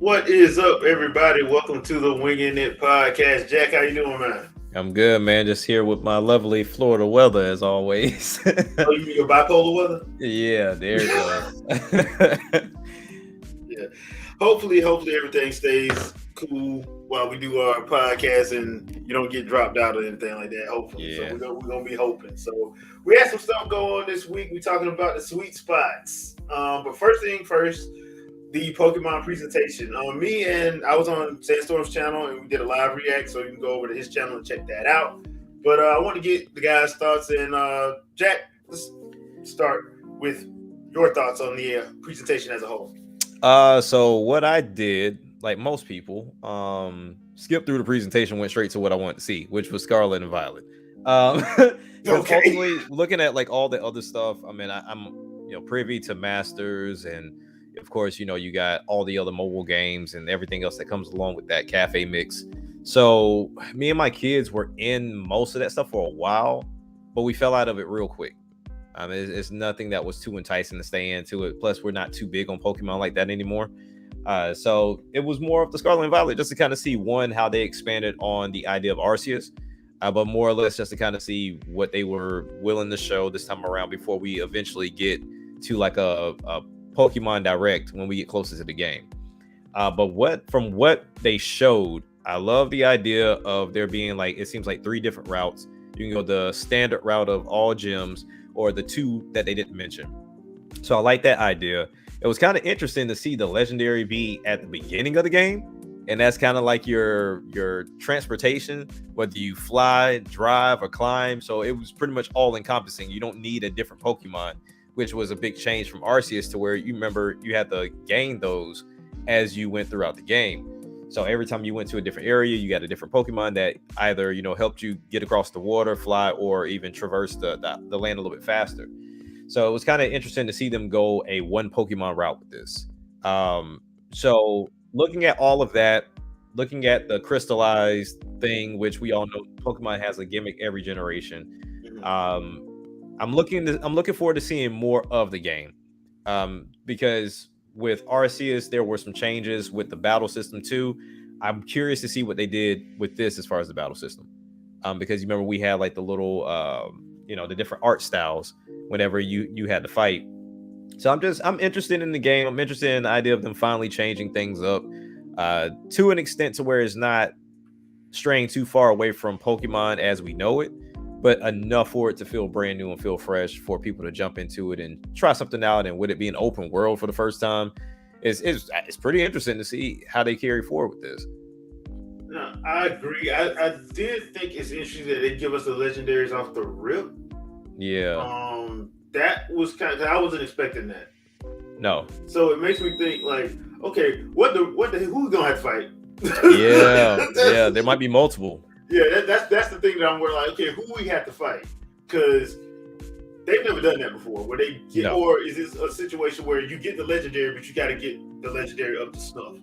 What is up, everybody? Welcome to the Wingin podcast. Jack, how you doing, man? I'm good, man. Just here with my lovely Florida weather as always. Oh, you mean your bipolar weather? Yeah, there it goes. Yeah. Hopefully everything stays cool while we do our podcast and you don't get dropped out or anything like that. Hopefully, so Yeah. we're gonna be hoping. So we had some stuff going on this week. We're talking about the sweet spots. But first thing first, the Pokemon presentation. I was on Sandstorm's channel and we did a live react, so you can go over to his channel and check that out. But I want to get the guys' thoughts, and Jack, let's start with your thoughts on the presentation as a whole. So what I did, like most people, skipped through the presentation, went straight to what I wanted to see, which was Scarlet and Violet. Because ultimately, looking at like all the other stuff, I mean, I'm privy to Masters, and of course, you got all the other mobile games and everything else that comes along with that cafe mix. So me and my kids were in most of that stuff for a while, but we fell out of it real quick. It's nothing that was too enticing to stay into it. Plus, we're not too big on Pokemon like that anymore. So it was more of the Scarlet and Violet just to kind of see, one, how they expanded on the idea of Arceus, but more or less just to kind of see what they were willing to show this time around before we eventually get to like a Pokemon Direct when we get closer to the game. But from what they showed, I love the idea of there being like, it seems like 3 different routes. You can go the standard route of all gyms, or the 2 that they didn't mention. So I like that idea. It was kind of interesting to see the legendary be at the beginning of the game, and that's kind of like your transportation, whether you fly, drive, or climb. So it was pretty much all encompassing. You don't need a different Pokemon, which was a big change from Arceus, to where you remember you had to gain those as you went throughout the game. So every time you went to a different area, you got a different Pokemon that either, helped you get across the water, fly, or even traverse the land a little bit faster. So it was kind of interesting to see them go a 1 Pokemon route with this. So looking at all of that, looking at the crystallized thing, which we all know Pokemon has a gimmick every generation. I'm looking forward to seeing more of the game, because with Arceus, there were some changes with the battle system too. I'm curious to see what they did with this as far as the battle system, because you remember we had like the little, the different art styles whenever you had to fight. So I'm interested in the game. I'm interested in the idea of them finally changing things up to an extent to where it's not straying too far away from Pokemon as we know it, but enough for it to feel brand new and feel fresh for people to jump into it and try something out. And would it be an open world for the first time? It's pretty interesting to see how they carry forward with this. No, I agree. I did think it's interesting that they give us the legendaries off the rip. Yeah. That was I wasn't expecting that. No. So it makes me think like, okay, who we gonna have to fight? Yeah. There might be multiple. Yeah, that's the thing that I'm like, okay, who we have to fight? Because they've never done that before. Where they get, or is this a situation where you get the legendary, but you got to get the legendary up to snuff?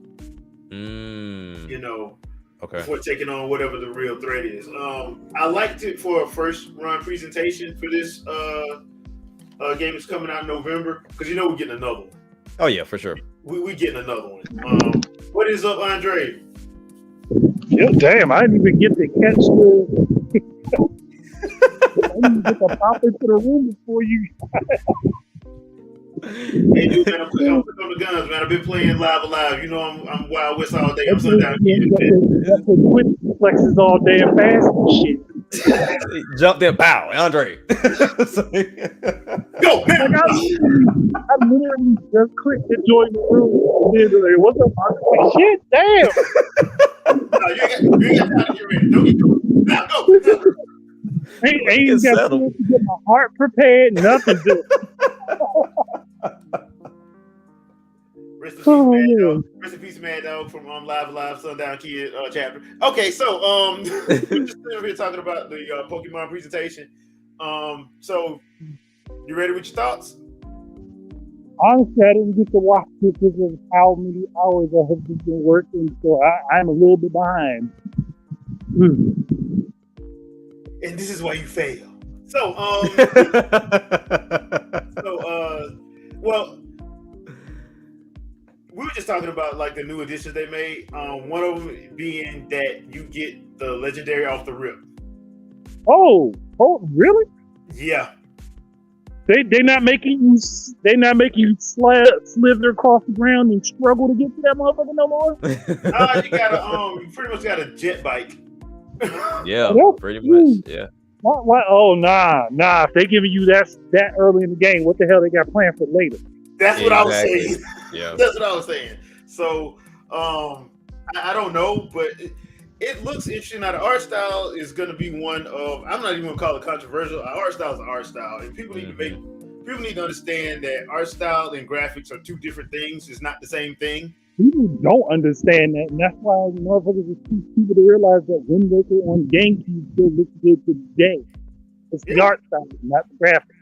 Okay. Before taking on whatever the real threat is. I liked it for a first run presentation for this game that's coming out in November, because we're getting another one. Oh yeah, for sure. We getting another one. What is up, Andre? Yeah, damn, I didn't even get to catch the. I didn't get to pop into the room before you. Hey, dude, man, I'm quick on the guns, man. I've been playing Live Alive. I'm Wild West all day. I'm Sundown Kid. That's what quick flexes all damn fast and shit. Jump there, pow, Andre. Go, man. I literally just clicked to join the room. And then like, what's up? I'm like, shit, damn. No, you ain't got time to get ready. Don't get going. Now go. Ain't even got to get my heart prepared, nothing to Rest in peace, Mad Dog from Live Alive Sundown Kid chapter. Okay, so we're just sitting here talking about the Pokemon presentation. So you ready with your thoughts? Honestly, I didn't get to watch it because of how many hours I have been working, so I'm a little bit behind. And this is why you fail. So, well, we were just talking about like the new additions they made. One of them being that you get the legendary off the rip. Oh, really? Yeah. They not making you slither across the ground and struggle to get to that motherfucker no more. You gotta you pretty much got a jet bike. Yeah, pretty much. Yeah. What? Oh, nah. If they giving you that early in the game, what the hell they got planned for later? That's what I was saying. Yeah. That's what I was saying. So, I don't know, but it looks interesting. Now, the art style is going to be one of, I'm not even going to call it controversial. Art style is an art style, and people need to understand that art style and graphics are two different things. It's not the same thing. People don't understand that, and that's why motherfuckers are too stupid to realize that Wind Waker on GameCube still looks good today. It's the art style, not the graphics.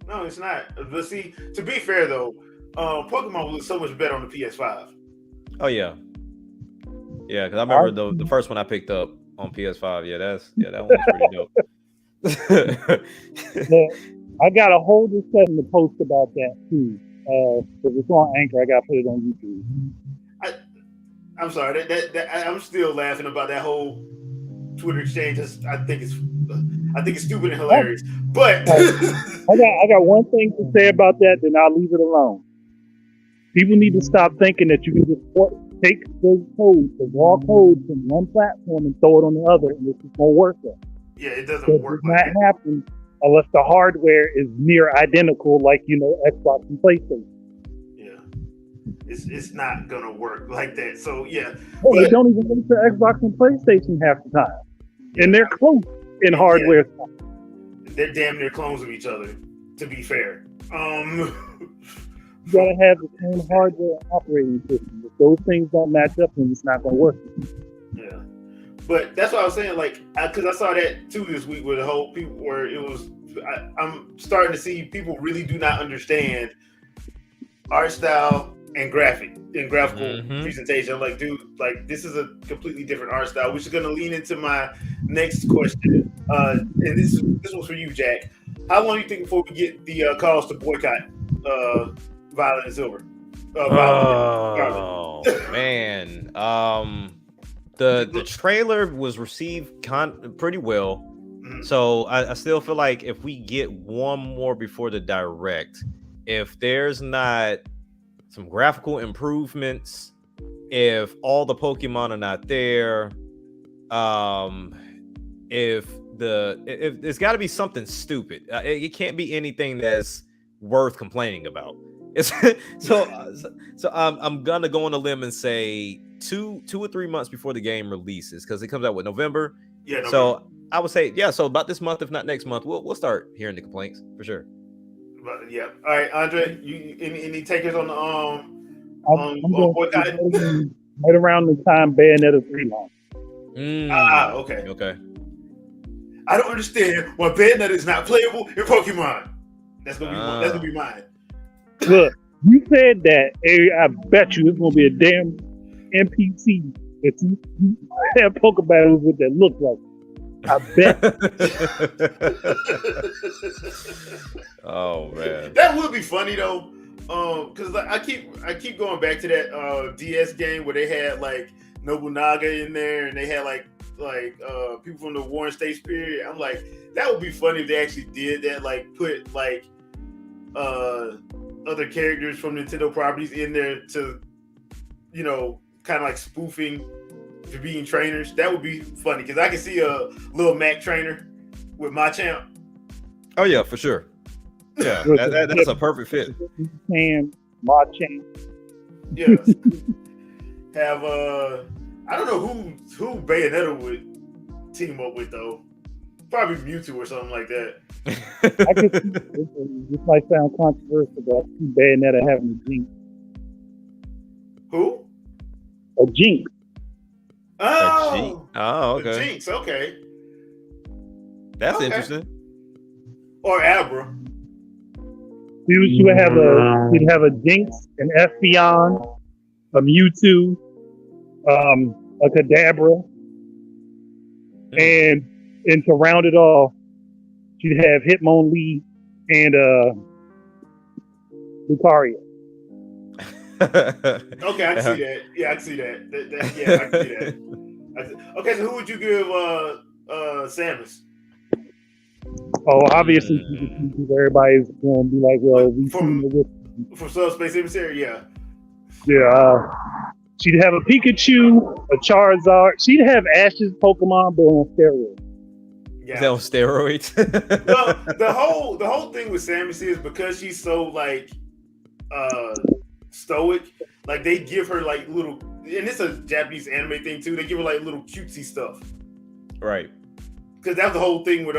No, it's not. But see, to be fair though, Pokemon was so much better on the PS5. Oh yeah, yeah. Because I remember the first one I picked up on PS5. Yeah, that one was pretty dope. Yeah, I got a whole discussion to post about that too. If it's on Anchor, I got to put it on YouTube. I'm sorry. I'm still laughing about that whole Twitter exchange. I think it's stupid and hilarious. But I got one thing to say about that, then I'll leave it alone. People need to stop thinking that you can just take those codes, the raw codes from one platform and throw it on the other, and it's just gonna work. Yeah, it doesn't work. It does not happen unless the hardware is near identical, like Xbox and PlayStation. It's not gonna work like that. So yeah, they don't even work for Xbox and PlayStation half the time, and they're close in hardware. Yeah. They're damn near clones of each other. To be fair, you gotta have the same hardware operating system. If those things don't match up, then it's not gonna work. Yeah, but that's what I was saying. Like, because I saw that too this week, where the whole people where it was. I'm starting to see people really do not understand art style and graphical presentation. I'm like, dude, like this is a completely different art style, which is going to lean into my next question. And this was for you, Jack. How long do you think before we get the calls to boycott Violet and Silver? Man, the trailer was received pretty well. Mm-hmm. So I still feel like if we get one more before the direct, if there's not some graphical improvements, if all the Pokemon are not there, if it's got to be something stupid. It can't be anything that's worth complaining about. So I'm gonna go on a limb and say 2 or 3 months before the game releases, because it comes out with November. Yeah. November. So I would say so about this month, if not next month, we'll start hearing the complaints for sure. But yeah. All right, Andre, you any takers on the I'm boycott? Right around the time Bayonetta 3 launched. Okay. I don't understand why Bayonetta is not playable in Pokemon. That's gonna be mine. Look, you said that. I bet you it's gonna be a damn NPC that you have Pokebattles with that look like. I bet. Oh man, that would be funny though. Because I keep going back to that DS game where they had like Nobunaga in there, and they had like people from the Warring States period. I'm like, that would be funny if they actually did that. Like put like other characters from Nintendo properties in there to, kind of like spoofing to being trainers. That would be funny because I can see a little Mac trainer with Machamp. Oh yeah, for sure. Yeah, that's a perfect fit. And Machamp. Yeah. Have I don't know who Bayonetta would team up with though. Probably Mewtwo or something like that. I guess this might sound controversial, but I see Bayonetta having a Jinx. Who? A Jinx. Oh, okay. Jinx, okay. That's interesting. Or Abra. She would have a Jinx, an Espeon, a Mewtwo, a Kadabra, and to round it off, she'd have Hitmonlee and Lucario. Okay, I can see that. Yeah, I can see that. Yeah, I can see that. Okay, so who would you give Samus? Oh, obviously, Mm. everybody's going to be like, well, we seen From it with. Subspace Emissary, yeah. Yeah, she'd have a Pikachu, a Charizard. She'd have Ash's Pokemon, but on steroids. Is that on steroids? Well, the whole thing with Samus is because she's so like stoic. Like they give her like little, and it's a Japanese anime thing too. They give her like little cutesy stuff, Right. because that's the whole thing with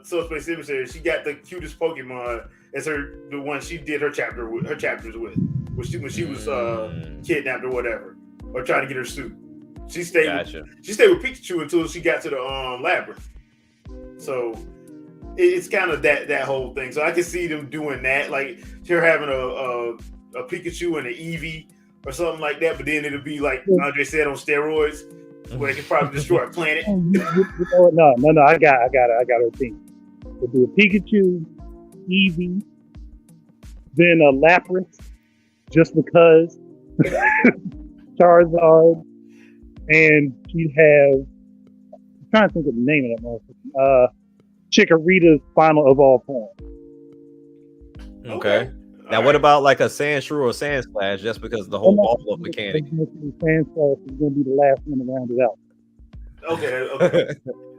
Subspace Emissary. She got the cutest Pokemon as the one she did her chapters with when she was kidnapped or whatever, or trying to get her suit. She stayed with Pikachu until she got to the labyrinth. So it's kind of that whole thing. So I can see them doing that, like her having a Pikachu and an Eevee or something like that. But then it'll be like Andre said, on steroids, where they can probably destroy a planet. No, I got her team. It'll be a Pikachu, Eevee, then a Lapras, just because, Charizard, and she'd have. I'm trying to think of the name of that motherfucker. Chikorita's final evolved form. Okay. Now, what about like a Sandshrew or Sandslash? Just because the whole ball-up mechanic. Sandslash is going to be the last one to round it out. Okay.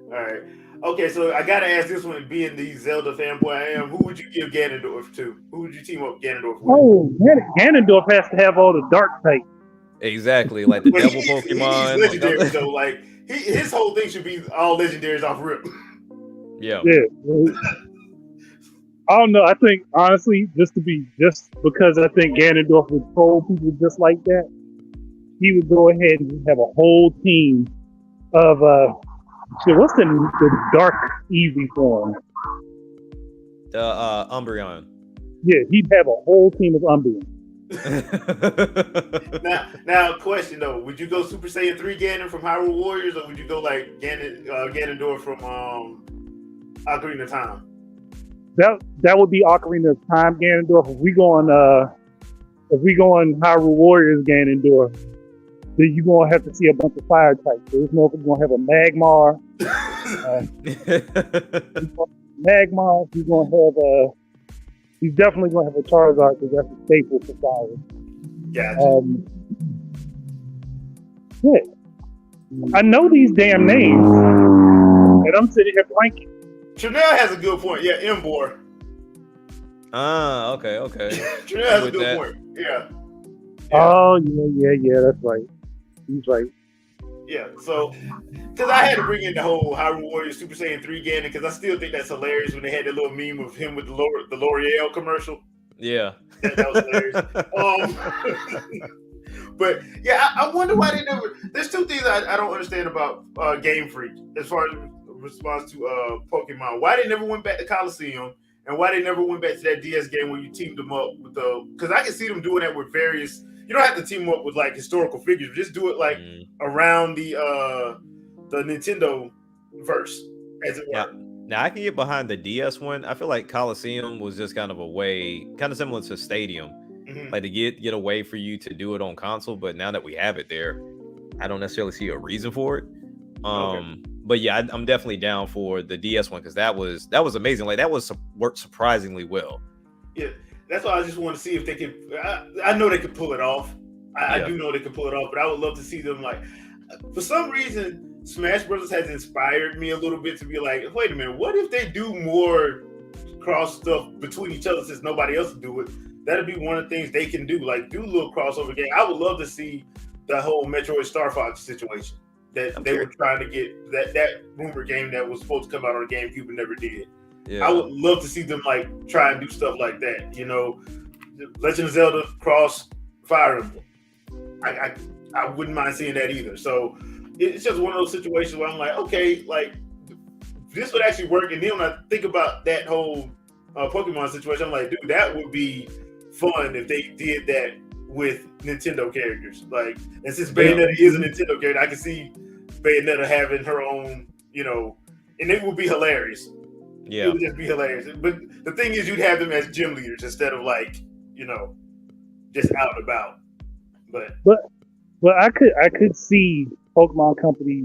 All right. Okay, so I gotta ask this one, being the Zelda fanboy I am, who would you give Ganondorf to? Who would you team up Ganondorf with? Oh, Ganondorf has to have all the dark type. Exactly, like the devil Pokemon. He's legendary, so like his whole thing should be all legendaries off rip. Yeah. I don't know. I think honestly, just because I think Ganondorf would troll people just like that, he would go ahead and have a whole team of what's the dark Eevee form? Umbreon. Yeah, he'd have a whole team of Umbreon. now, question though: would you go Super Saiyan 3 Ganon from Hyrule Warriors, or would you go like Ganondorf from Ocarina of Time? That would be Ocarina of Time Ganondorf. If we go on Hyrule Warriors Ganondorf, then you're gonna have to see a bunch of fire types. There's no if we're gonna have a Magmar. Magmar. He's gonna have he's definitely gonna have a Charizard because that's a staple for fire. Gotcha. I know these damn names, and I'm sitting here blanking. Chanel has a good point. Yeah, Embor. Okay. Chanel has a good point. Yeah. Oh yeah. That's right. He's right. Yeah. So, because I had to bring in the whole Hyrule Warriors Super Saiyan 3 Ganon, because I still think that's hilarious when they had that little meme of him with the L'Oreal commercial. Yeah. That was hilarious. But yeah, I wonder why they never. There's two things I don't understand about Game Freak as far as response to Pokemon. Why they never went back to Coliseum, and why they never went back to that DS game where you teamed them up with because I can see them doing that with various. You don't have to team up with like historical figures. Just do it like around the Nintendo verse, as it were. Now I can get behind the DS one. I feel like Coliseum was just kind of a way, kind of similar to Stadium, like to get a way for you to do it on console. But now that we have it there, I don't necessarily see a reason for it. But yeah, I'm definitely down for the DS one because that was amazing. Like that worked surprisingly well. Yeah, that's why I just want to see if they could. I know they could pull it off. I do know they could pull it off, but I would love to see them like. For some reason, Smash Brothers has inspired me a little bit to be like, wait a minute, what if they do more cross stuff between each other since nobody else will do it? That'd be one of the things they can do, like do a little crossover game. I would love to see the whole Metroid Star Fox situation that they were trying to get that rumor game that was supposed to come out on the GameCube and never did. Yeah. I would love to see them like try and do stuff like that. You know, Legend of Zelda cross Fire Emblem. I wouldn't mind seeing that either. So it's just one of those situations where I'm like, okay, like this would actually work. And then when I think about that whole Pokemon situation, I'm like, dude, that would be fun if they did that with Nintendo characters. Like, and since Bayonetta is a Nintendo character, I can see Bayonetta having her own, you know, and it would be hilarious. Yeah. It would just be hilarious. But the thing is, you'd have them as gym leaders instead of like, you know, just out and about. But I could see Pokemon Company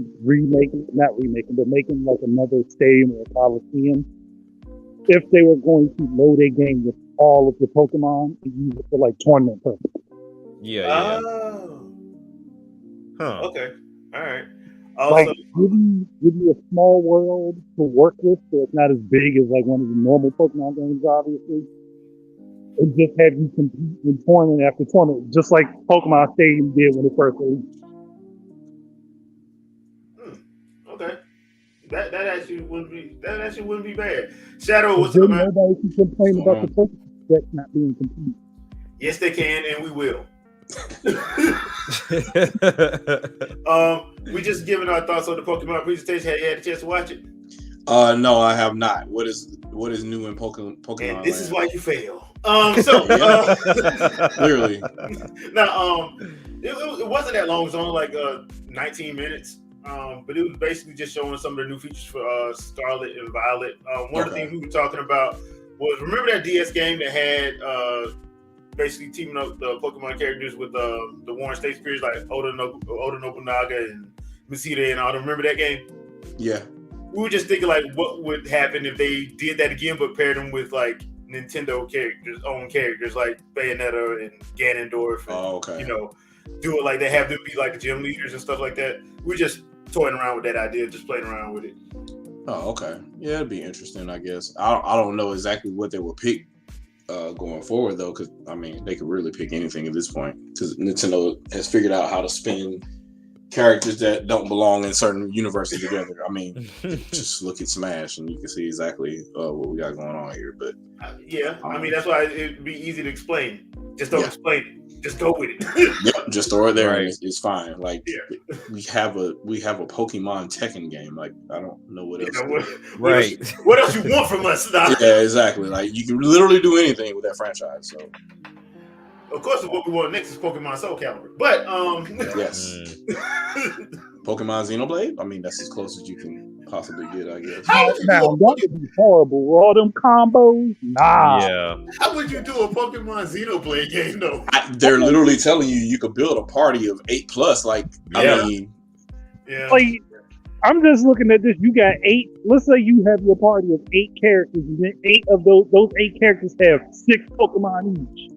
not remaking, but making like another stadium or a Coliseum if they were going to load a game with all of the Pokemon and use it for like tournament purposes. Yeah. Oh. Huh. Okay. All right. Like Also, give you a small world to work with, so it's not as big as like one of the normal Pokemon games, obviously. And just have you compete in tournament after tournament, just like Pokemon Stadium did when it first released. okay. That actually wouldn't be bad. Shadow, what's Then up, man? nobody can complain about the Pokemon that's not being competed. Yes, they can, and we will. We just giving our thoughts on the Pokemon presentation. Have you had a chance to watch it? No, I have not. What is new in Pokemon? And this is why you fail. Clearly. Now, it wasn't that long. It was only like 19 minutes. But it was basically just showing some of the new features for Scarlet and Violet. One of the things we were talking about was, remember that DS game that had basically teaming up the Pokemon characters with the Warren State Spears, like Oda Nobunaga and Masita and all them. Remember that game? Yeah. We were just thinking like what would happen if they did that again, but paired them with like Nintendo own characters like Bayonetta and Ganondorf. And, you know, do it like they have them be like the gym leaders and stuff like that. We're just toying around with that idea, just playing around with it. Oh, okay. Yeah, it'd be interesting, I guess. I don't know exactly what they will pick going forward, though, because, I mean, they could really pick anything at this point, because Nintendo has figured out how to spin characters that don't belong in certain universes together. I mean, just look at Smash, and you can see exactly what we got going on here. But I mean, that's why it'd be easy to explain. Just don't explain it. Just go with it. Yep, just throw it there, right. and it's fine. Like we have a Pokemon Tekken game. Like, I don't know what else. What else you want from us? Yeah, exactly. Like, you can literally do anything with that franchise. So, of course, what we want next is Pokemon Soul Calibur. But yes, Pokemon Xenoblade. I mean, that's as close as you can possibly get, I guess. That would be horrible. All them combos, nah. Yeah. How would you do a Pokemon Xenoblade game though? They're literally telling you could build a party of 8+. Like, I mean, Like, I'm just looking at this. You got 8. Let's say you have your party of 8 characters, and then 8 of those 8 characters have 6 Pokemon each.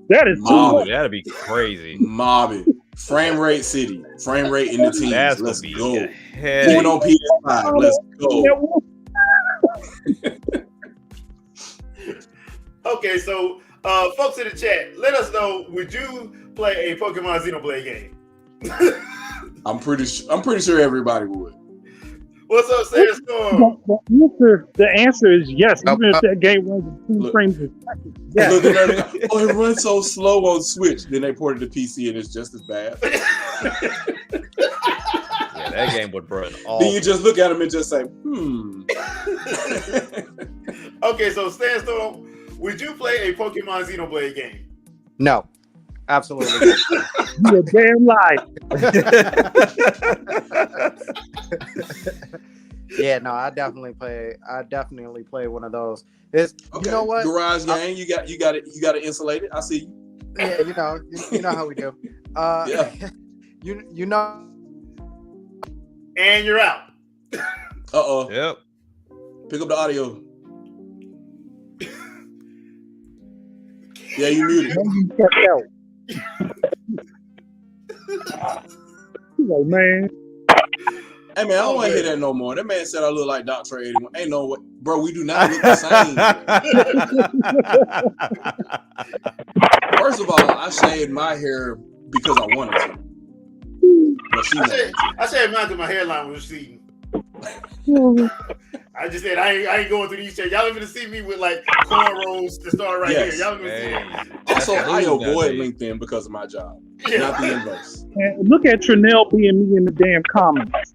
That is too much. That'd be crazy. Mobbing. Frame rate city. Frame rate in the teams. Let's go. Heavy. Even on PS5. Let's go. Okay, so folks in the chat, let us know, would you play a Pokemon Xenoblade game? I'm pretty sure everybody would. What's up, Sandstorm? The answer is yes. Even if that game runs 2 frames a second. Yes. It runs so slow on Switch. Then they ported to PC and it's just as bad. Yeah, that game would run all. Then you just look at them and just say, Okay, so Sandstorm, would you play a Pokemon Xenoblade game? No, absolutely. You're a damn lie. Yeah, no, I definitely play one of those. You know what? Garage game, you got to insulate it. I see you. Yeah, you know how we do. Yeah. You know. And you're out. Yep. Pick up the audio. Yeah, you muted. You kept out. He's like, man. Hey man, I don't want to hear that no more. That man said I look like Dr. 81. Ain't no way. Bro, we do not look the same. First of all, I shaved my hair because I wanted to. But I said mine because my hairline was receding. I just said I ain't going through these checks. Y'all even see me with like cornrows to start right here. Y'all gonna see. Also, I avoid LinkedIn because of my job, not the inverse. And look at Trinell being me in the damn comments.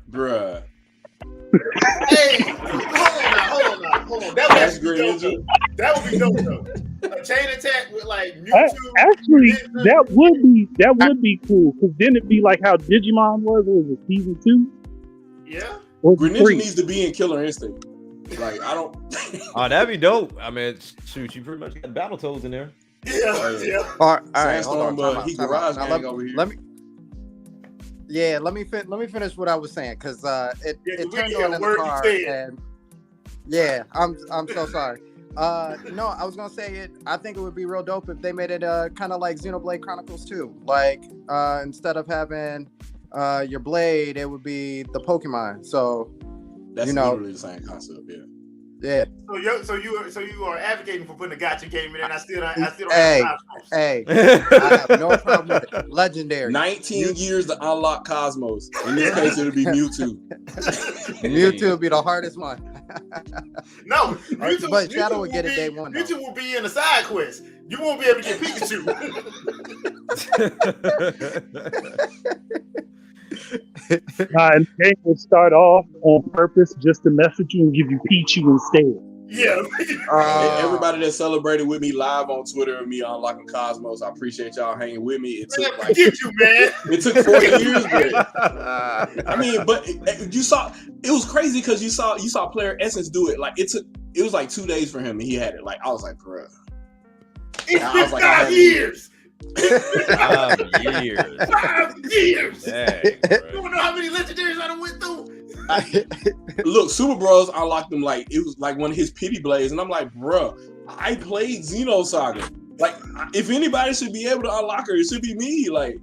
Bruh. Hey, hold on. That would be dope. That would be dope though. A chain attack with like Mewtwo. Actually, that would be cool, because then it'd be like how Digimon was. Was it season 2? Yeah. Greninja needs to be in Killer Instinct. Like, I don't. Oh, that'd be dope. I mean, shoot, you pretty much got Battletoads in there. Yeah. All right, hold on. Sandstorm, but Time he out. garage Now, gang over here. let me finish what I was saying because it turned on in the car and I'm so sorry. No, I was gonna say it. I think it would be real dope if they made it kind of like Xenoblade Chronicles 2. Like instead of having your blade, it would be the Pokemon. So That's literally the same concept. Yeah. So you are advocating for putting a gotcha game in, and I still don't Hey, have hey, I have no problem with it. Legendary. 19 years to unlock Cosmos. In this case, it'll be Mewtwo. Mewtwo would be the hardest one. No, but Shadow would get it day one. Mewtwo will be in the side quest. You won't be able to get Pikachu. And the game would start off on purpose just to message you and give you Pichu instead. Yeah. Everybody that celebrated with me live on Twitter and me unlocking Cosmos, I appreciate y'all hanging with me. It took get you, man. It took 40 years, but I mean, but you saw it was crazy because you saw Player Essence do it. Like it was like 2 days for him and he had it. Like I was like, bruh. It's been 5 years. 5 years. 5 years. Dang, you don't know how many legendaries I done went through. Look, Super Bros unlocked them like it was like one of his pity blades, and I'm like, bruh, I played Xenosaga. Like, if anybody should be able to unlock her, it should be me. Like,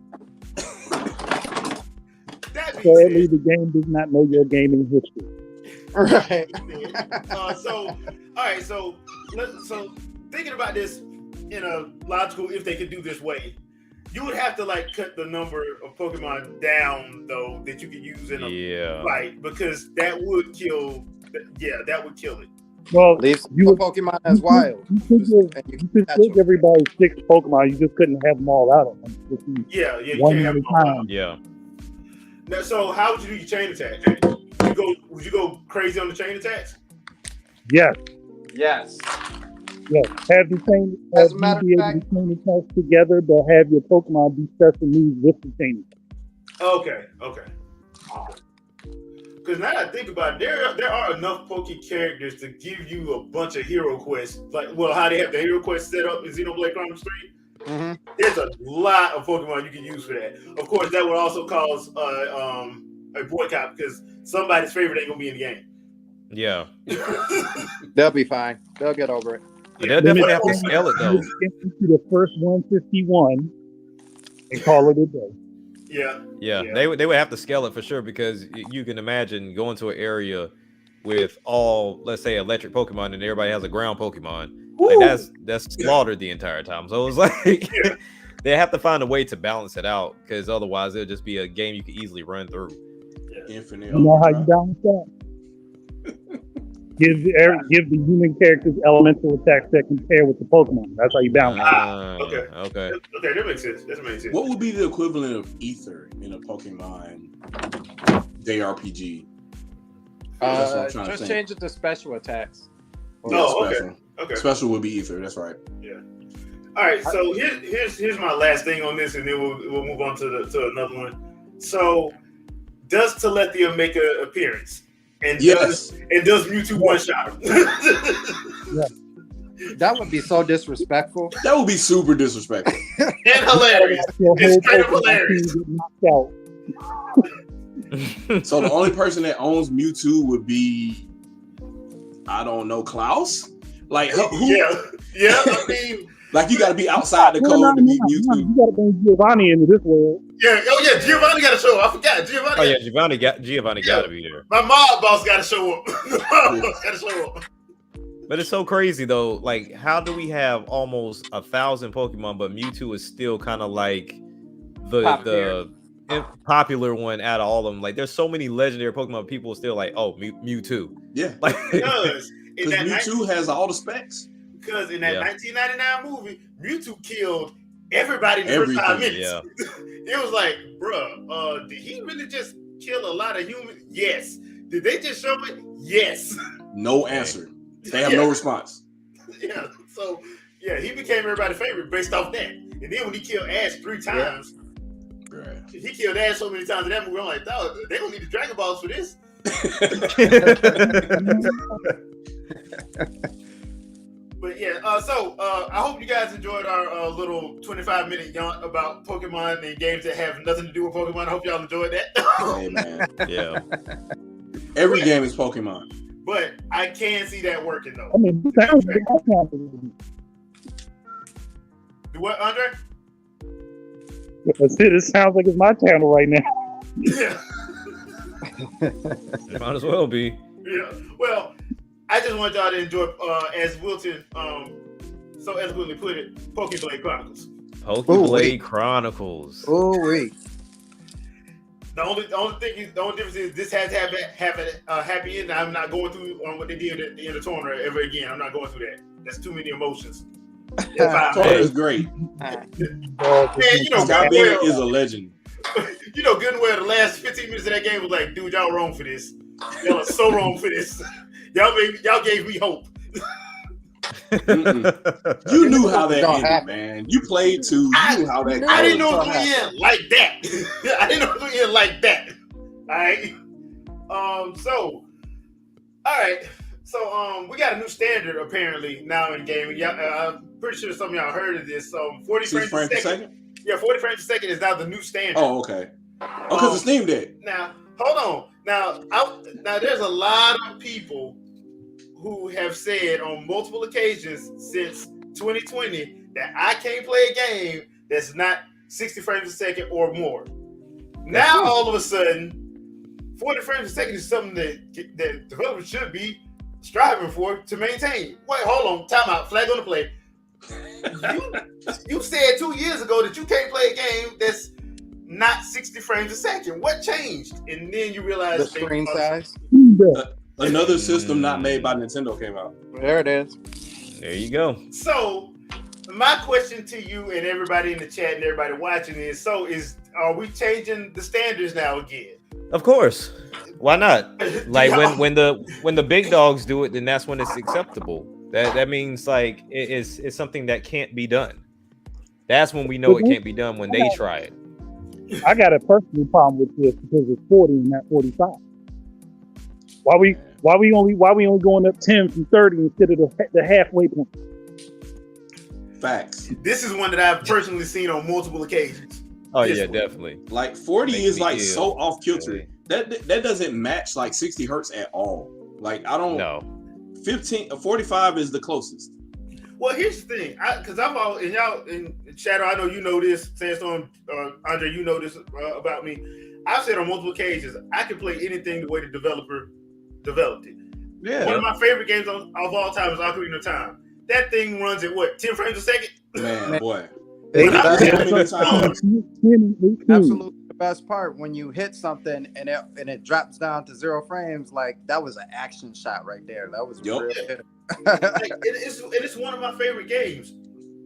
sadly, the game does not know your gaming history. Right. So thinking about this in a logical, if they could do this way, you would have to like cut the number of Pokemon down though that you could use in a fight, because that would kill. That would kill it. Well, leave Pokemon as wild. You could take everybody 6 Pokemon. You just couldn't have them all out of them. You one can't at have a them all time. out. Yeah. Now, so how would you do your chain attack? Would you go crazy on the chain attacks? Yes. Yes. Yes. Have the chain. As a matter of fact, the chain attacks together, but have your Pokemon do special moves with the chain. Okay. Because now that I think about it, there are enough Poke characters to give you a bunch of hero quests. Like, well, how they have the hero quest set up in Xenoblade Chronicles 3. Mm-hmm. There's a lot of Pokemon you can use for that. Of course, that would also cause a boycott because somebody's favorite ain't gonna be in the game. Yeah. They'll be fine. They'll get over it. They'll definitely have to scale it though. Get into the first 151 and call it a day. Yeah. They would have to scale it for sure, because you can imagine going to an area with all, let's say, electric Pokemon and everybody has a ground Pokemon. Like that's slaughtered the entire time. So it was like they have to find a way to balance it out, because otherwise it'll just be a game you could easily run through. Infinite. You know how you balance that? Give the human characters elemental attacks that compare with the Pokemon. That's how you balance it. Okay, that makes sense. That makes sense. What would be the equivalent of Ether in a Pokemon JRPG? Just change it to special attacks. Okay. Special would be Ether. That's right. Yeah. All right. So here's my last thing on this, and then we'll move on to another one. So, does Telethia make an appearance? And does Mewtwo one shot? That would be so disrespectful. That would be super disrespectful and hilarious. It's straight up hilarious. So the only person that owns Mewtwo would be, I don't know, Klaus? Like who? Yeah. I mean, like you got to be outside the code to beat Mewtwo. You got to bring Giovanni into this world. Yeah. Oh yeah, Giovanni got to show up. I forgot Giovanni. Oh yeah, Giovanni got to be there. My mob boss got to show up. Got to show up. But it's so crazy though. Like, how do we have almost 1,000 Pokemon, but Mewtwo is still kind of like the popular one out of all of them? Like, there's so many legendary Pokemon, people are still like, oh, Mewtwo. Yeah, like because Mewtwo has all the specs. Because in that 1999 movie, Mewtwo killed everybody in the first 5 minutes. Yeah. It was like, bruh, did he really just kill a lot of humans? Yes. Did they just show it? Yes. No answer. They have no response. Yeah. So, he became everybody's favorite based off that. And then when he killed Ash 3 times, he killed Ash so many times in that movie, I'm like, dog, they don't need the Dragon Balls for this. But yeah, so I hope you guys enjoyed our little 25-minute yaunt about Pokemon and games that have nothing to do with Pokemon. I hope y'all enjoyed that. Hey man, Yeah. every game is Pokemon. But I can see that working though. I mean, it sounds like my channel. Do what, Andre? That's it. It sounds like it's my channel right now. Yeah. It might as well be. Yeah. Well, I just want y'all to enjoy, as Wilton so eloquently put it, Pokeblade Chronicles. Pokeblade Chronicles. Oh wait. The only difference is this has to have a happy ending. I'm not going through what they did at the end of tournament ever again. I'm not going through that. That's too many emotions. Tournament is great. Man, you know, Scott Bennett is a legend. You know, good and well, the last 15 minutes of that game was like, dude, y'all wrong for this. Y'all are so wrong for this. Y'all gave me hope. You knew how that ended, man. You played too. You knew how that. I didn't know it was going to end like that. I didn't know it was going to end like that. All right. So, all right. So, we got a new standard apparently now in gaming. I'm pretty sure some of y'all heard of this. 40 frames per second. Yeah, 40 frames per second is now the new standard. Oh, okay. Oh, because it's Steam Deck. Now, hold on. Now, there's a lot of people who have said on multiple occasions since 2020 that I can't play a game that's not 60 frames a second or more. Now, all of a sudden, 40 frames a second is something that developers should be striving for to maintain. Wait, hold on. Time out. Flag on the play. You said 2 years ago that you can't play a game that's not 60 frames a second. What changed? And then you realize The screen size. Another system not made by Nintendo came out. There it is. There you go. So, my question to you and everybody in the chat and everybody watching is: are we changing the standards now again? Of course. Why not? Like when the big dogs do it, then that's when it's acceptable. That means like it's something that can't be done. That's when we know it can't be done, when they try it. I got a personal problem with this because it's 40 and not 45. Why we only going up 10 from 30 instead of the halfway point? Facts. This is one that I've personally seen on multiple occasions. Oh yeah, definitely. Like 40 is like so off kilter. That doesn't match like 60 hertz at all. Like I don't know. 45 is the closest. Well, here's the thing, because I'm all, and y'all in Shadow, I know you know this, Sandstorm, Andre, you know this about me. I've said on multiple occasions, I can play anything the way the developer developed it. Yeah. One of my favorite games of all time is Ocarina of Time. That thing runs at what, 10 frames a second? Man, boy. Absolutely the best part when you hit something and it drops down to 0 frames, like that was an action shot right there. That was real hit. It's one of my favorite games,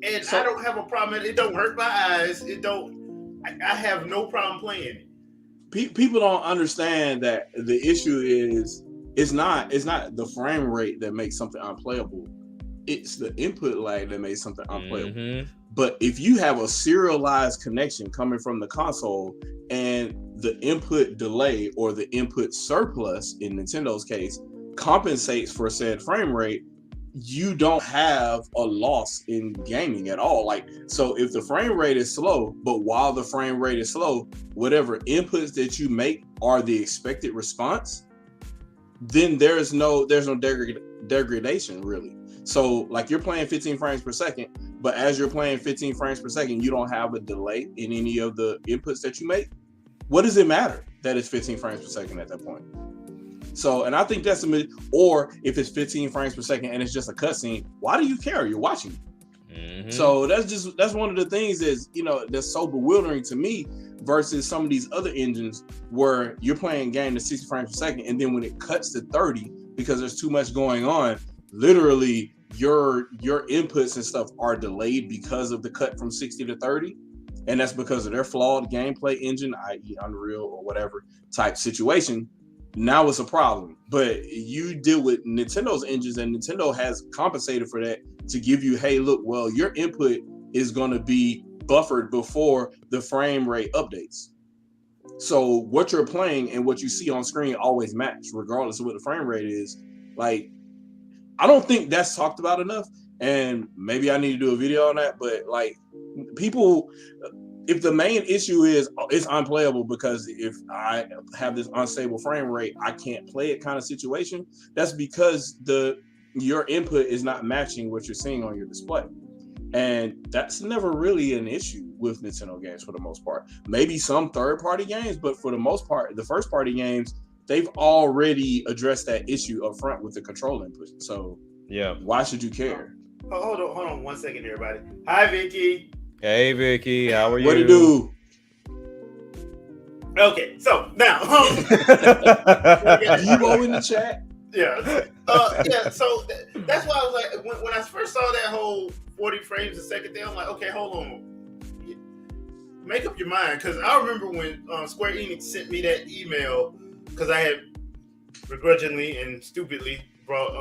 and I don't have a problem. It don't hurt my eyes. I have no problem playing it. People don't understand that the issue is it's not the frame rate that makes something unplayable. It's the input lag that makes something unplayable. Mm-hmm. But if you have a serialized connection coming from the console and the input delay or the input surplus in Nintendo's case compensates for said frame rate, you don't have a loss in gaming at all. Like, so if the frame rate is slow, but while the frame rate is slow, whatever inputs that you make are the expected response, then there's no degradation really. So like you're playing 15 frames per second, but as you're playing 15 frames per second, you don't have a delay in any of the inputs that you make. What does it matter that it's 15 frames per second at that point? So, and I think that's or if it's 15 frames per second and it's just a cutscene, why do you care? You're watching. Mm-hmm. So that's one of the things that's so bewildering to me versus some of these other engines where you're playing a game to 60 frames per second, and then when it cuts to 30 because there's too much going on, literally your inputs and stuff are delayed because of the cut from 60 to 30. And that's because of their flawed gameplay engine, i.e. Unreal or whatever type situation. Now it's a problem. But you deal with Nintendo's engines, and Nintendo has compensated for that to give you, hey, look, well, your input is going to be buffered before the frame rate updates. So what you're playing and what you see on screen always match, regardless of what the frame rate is. Like, I don't think that's talked about enough. and maybe I need to do a video on that. But like people, if the main issue is it's unplayable because if I have this unstable frame rate, I can't play it kind of situation, that's because your input is not matching what you're seeing on your display. And that's never really an issue with Nintendo games for the most part. Maybe some third-party games, but for the most part, the first-party games, they've already addressed that issue up front with the control input. So yeah, why should you care? Hold on 1 second, everybody. Hi, Vicky. Hey, Vicky, how are you? What to do? Okay, so now you in the chat? Yeah. Yeah. So that's why I was like, when I first saw that whole 40 frames a second thing, I'm like, okay, hold on, make up your mind, because I remember when Square Enix sent me that email because I had begrudgingly and stupidly brought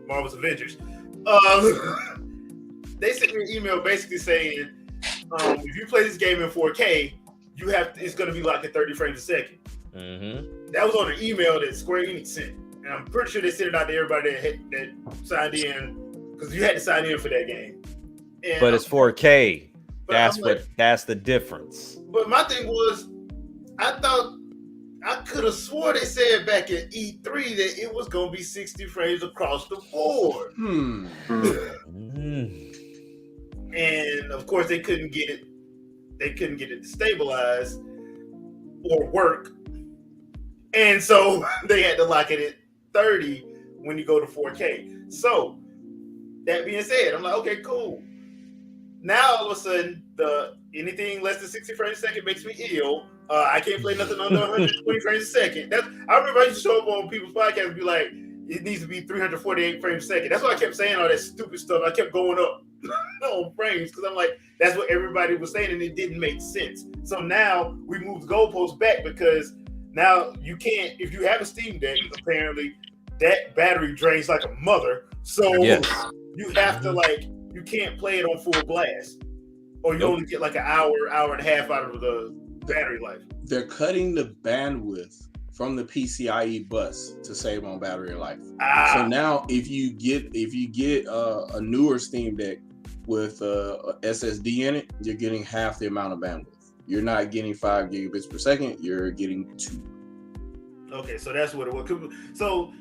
Marvel's Avengers. They sent me an email basically saying, if you play this game in 4K, it's going to be locked at 30 frames a second. Mm-hmm. That was on an email that Square Enix sent. And I'm pretty sure they sent it out to everybody that signed in, because you had to sign in for that game. And but it's 4K. But That's the difference. But my thing was, I could have swore they said back at E3 that it was going to be 60 frames across the board. And of course, they couldn't get it. They couldn't get it to stabilize or work. And so they had to lock it at 30 when you go to 4K. So that being said, I'm like, okay, cool. Now all of a sudden, anything less than 60 frames a second makes me ill. I can't play nothing under 120 frames a second. I remember I used to show up on people's podcasts and be like, it needs to be 348 frames a second. That's why I kept saying all that stupid stuff. I kept going up on frames because I'm like, that's what everybody was saying, and it didn't make sense. So now we moved the goalposts back, because now you can't, if you have a Steam Deck, apparently that battery drains like a mother. So you have to you can't play it on full blast, or you only get like an hour and a half out of the battery life. They're cutting the bandwidth from the PCIe bus to save on battery life. So now if you get a newer Steam Deck with a SSD in it, you're getting half the amount of bandwidth. You're not getting 5 gigabits per second, you're getting 2. Okay, so that's what it was. So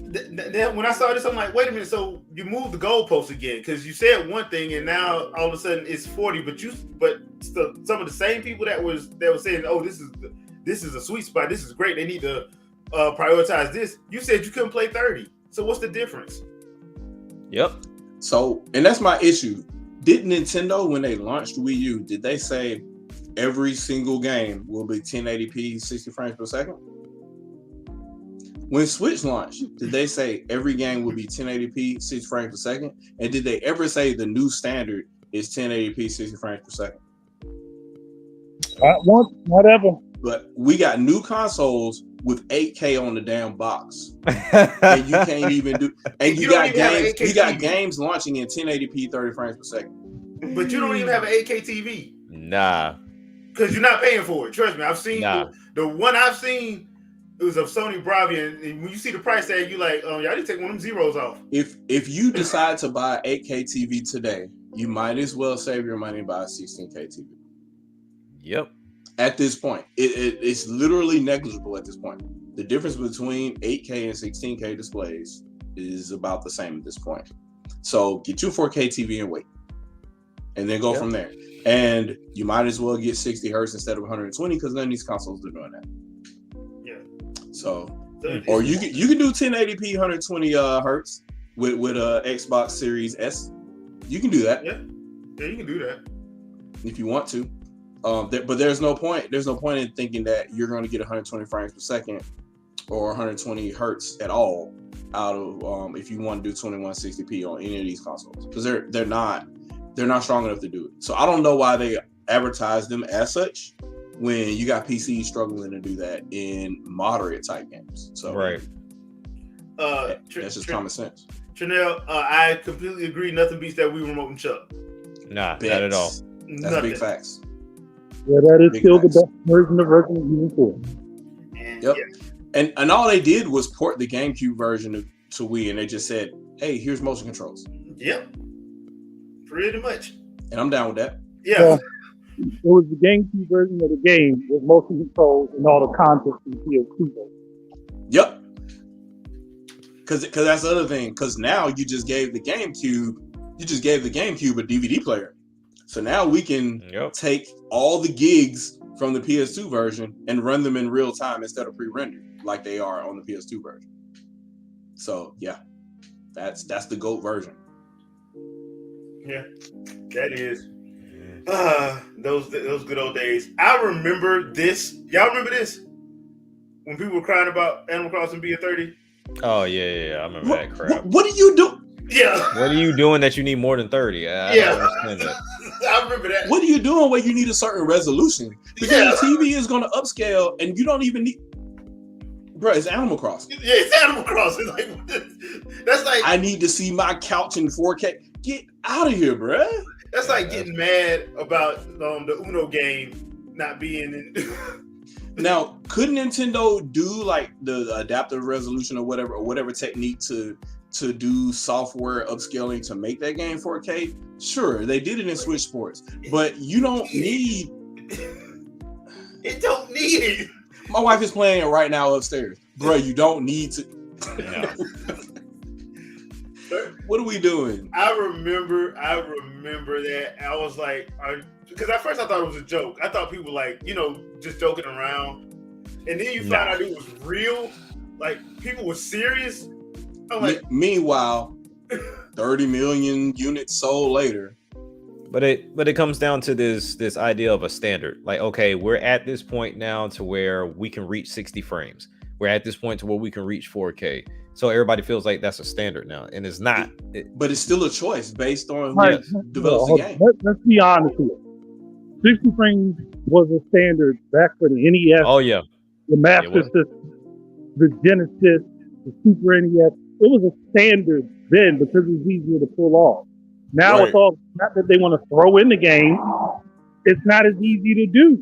then when I saw this, I'm like, wait a minute, so you moved the goalposts again, because you said one thing and now all of a sudden it's 40, but some of the same people that were saying, oh, this is a sweet spot, this is great, they need to prioritize this, you said you couldn't play 30. So what's the difference? Yep. So, and that's my issue. Did Nintendo, when they launched Wii U, did they say every single game will be 1080p 60 frames per second? When Switch launched, did they say every game would be 1080p 60 frames per second? And did they ever say the new standard is 1080p 60 frames per second? Not once, not ever. But we got new consoles with 8K on the damn box, and you can't even do. And you got games. You got games launching in 1080p 30 frames per second. But you don't even have an 8K TV. Nah. Because you're not paying for it. Trust me, I've seen the one I've seen. It was of Sony Bravia, and when you see the price tag, you like, y'all need to take one of them zeros off. If you decide to buy an 8K TV today, you might as well save your money and buy a 16K TV. Yep. At this point, it's literally negligible at this point. The difference between 8K and 16K displays is about the same at this point. So get you a 4K TV and wait, and then go from there. And you might as well get 60 hertz instead of 120, because none of these consoles are doing that. So, or you can do 1080p 120 hertz with a Xbox Series S. You can do that. Yeah, you can do that if you want to. But there's no point. There's no point in thinking that you're going to get 120 frames per second or 120 hertz at all out of if you want to do 2160p on any of these consoles, because they're not strong enough to do it. So I don't know why they advertise them as such when you got PCs struggling to do that in moderate type games. So right. That's just common sense. Chanel, I completely agree. Nothing beats that Wii Remote and Chuck. Nah, not at all. That's big facts. Yeah, that is big still facts. The best version of Resident Evil 4. Yep. Yeah. And all they did was port the GameCube version to Wii, and they just said, hey, here's motion controls. Yep. Pretty much. And I'm down with that. Yeah. Well, it was the GameCube version of the game with motion controls and all the content from PS2. Yep. Because that's the other thing. Because now you just gave the GameCube a DVD player. So now we can take all the gigs from the PS2 version and run them in real time instead of pre-rendered like they are on the PS2 version. So yeah, that's the GOAT version. Yeah, that is. Those good old days. I remember this. Y'all remember this? When people were crying about Animal Crossing being 30? Oh yeah. I remember that crap. What do you do? Yeah. What are you doing that you need more than 30? I don't understand that. I remember that. What are you doing where you need a certain resolution? Because the TV is going to upscale and you don't even need... Bro, it's Animal Crossing. Yeah, it's Animal Crossing. That's like... I need to see my couch in 4K. Get out of here, bro. That's like getting mad about the Uno game not being in... Now, could Nintendo do like the adaptive resolution or whatever technique to do software upscaling to make that game 4K? Sure, they did it in Switch Sports, but you don't need... It don't need it. My wife is playing it right now upstairs. Bro, you don't need to... What are we doing? I remember that. I was like... because at first I thought it was a joke. I thought people like, just joking around. And then you find out it was real. Like, people were serious. I'm like... Meanwhile, 30 million units sold later. But it comes down to this idea of a standard. Like, okay, we're at this point now to where we can reach 60 frames. We're at this point to where we can reach 4K. So everybody feels like that's a standard now, and it's not. But it's still a choice based on Right. who develops the game. Let's be honest here. 60 frames was a standard back for the NES. Oh yeah, the Master System, the Genesis, the Super NES. It was a standard then because it was easier to pull off. Now it's all not that they want to throw in the game. It's not as easy to do.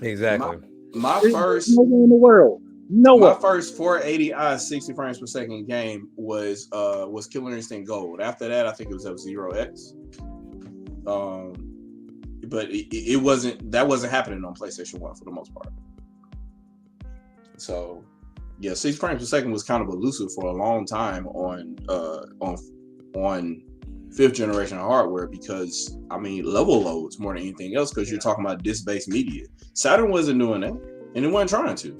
Exactly. My first nowhere in the world. Nowhere. My first 480i 60 frames per second game was Killer Instinct Gold. After that, I think it was F-Zero X. But it wasn't happening on PlayStation 1 for the most part. So yeah, 6 frames per second was kind of elusive for a long time on 5th generation hardware because level loads more than anything else because you're talking about disc-based media. Saturn wasn't doing that, and it wasn't trying to.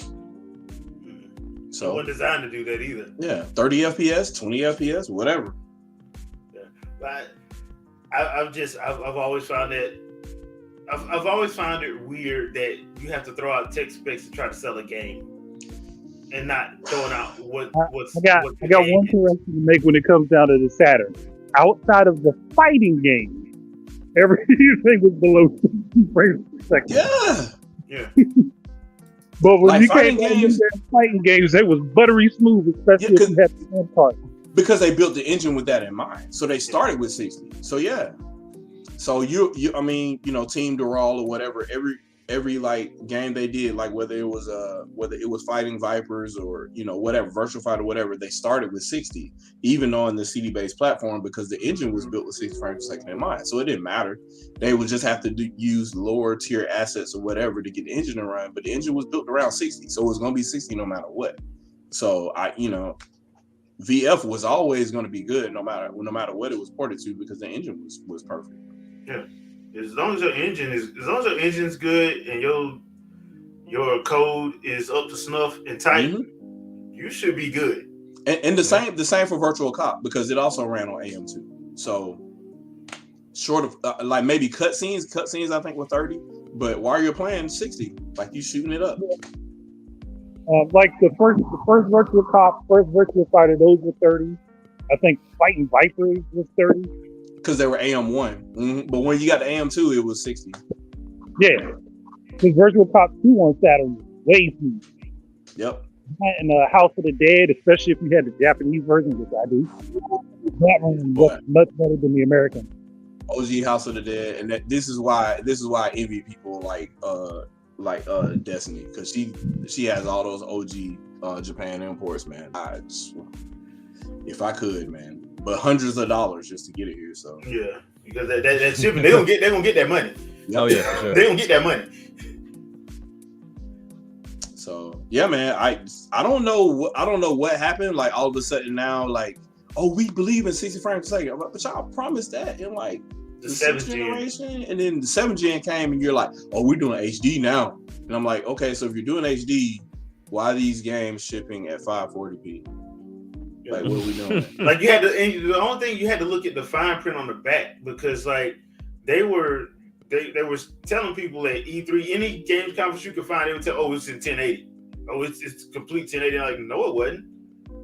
So it wasn't designed to do that either. Yeah, 30 FPS, 20 FPS, whatever. Yeah, but I've always found that I've always found it weird that you have to throw out tech specs to try to sell a game, and not throwing out what's. I got one correction to make when it comes down to the Saturn. Outside of the fighting game, everything was below 60 frames per second. Yeah. But when like you came into fighting games, it was buttery smooth, especially if you had the hand part. Because they built the engine with that in mind. So they started with 60. So yeah. So you Team Dural or whatever, every like game they did, like whether it was Fighting Vipers or whatever, Virtual Fighter, whatever, they started with 60, even on the CD based platform because the engine was built with 60 frames per second in mind. So it didn't matter. They would just have to use lower tier assets or whatever to get the engine to run, but the engine was built around 60, so it was going to be 60 no matter what. So VF was always going to be good no matter what it was ported to because the engine was perfect. Yeah. As long as your engine's good and your code is up to snuff and tight, you should be good. And the same for Virtual Cop because it also ran on AM2. So short of like maybe cutscenes I think were 30, but while you're playing 60, like you shooting it up. Like the first Virtual Cop, first Virtual Fighter, those were 30. I think Fighting Vipers was 30. Because they were AM1. But when you got the AM2, it was 60. Yeah. Because Virtual Cop 2 on Saturn was way smooth. Yep. And House of the Dead, especially if you had the Japanese version, which I do, that one was much better than the American. OG House of the Dead, and this is why I envy people like Destiny, because she has all those OG Japan imports, man. If I could, man. but hundreds of dollars just to get it here. So yeah, because that shipping, they're gonna get that money. Oh yeah, for sure. They gonna get that money. So yeah, man, I don't know what happened. Like all of a sudden now, like, oh, we believe in 60 frames per second, but y'all promised that in like the 6th generation, and then the 7th gen came, and you're like, oh, we're doing HD now, and I'm like, okay, so if you're doing HD, why are these games shipping at 540p? Like, what are we doing? Like you had to, and the only thing you had to look at the fine print on the back, because like they were telling people at E3, any games conference you could find, they would tell, oh, it's in 1080. Oh, it's complete 1080. Like, no, it wasn't.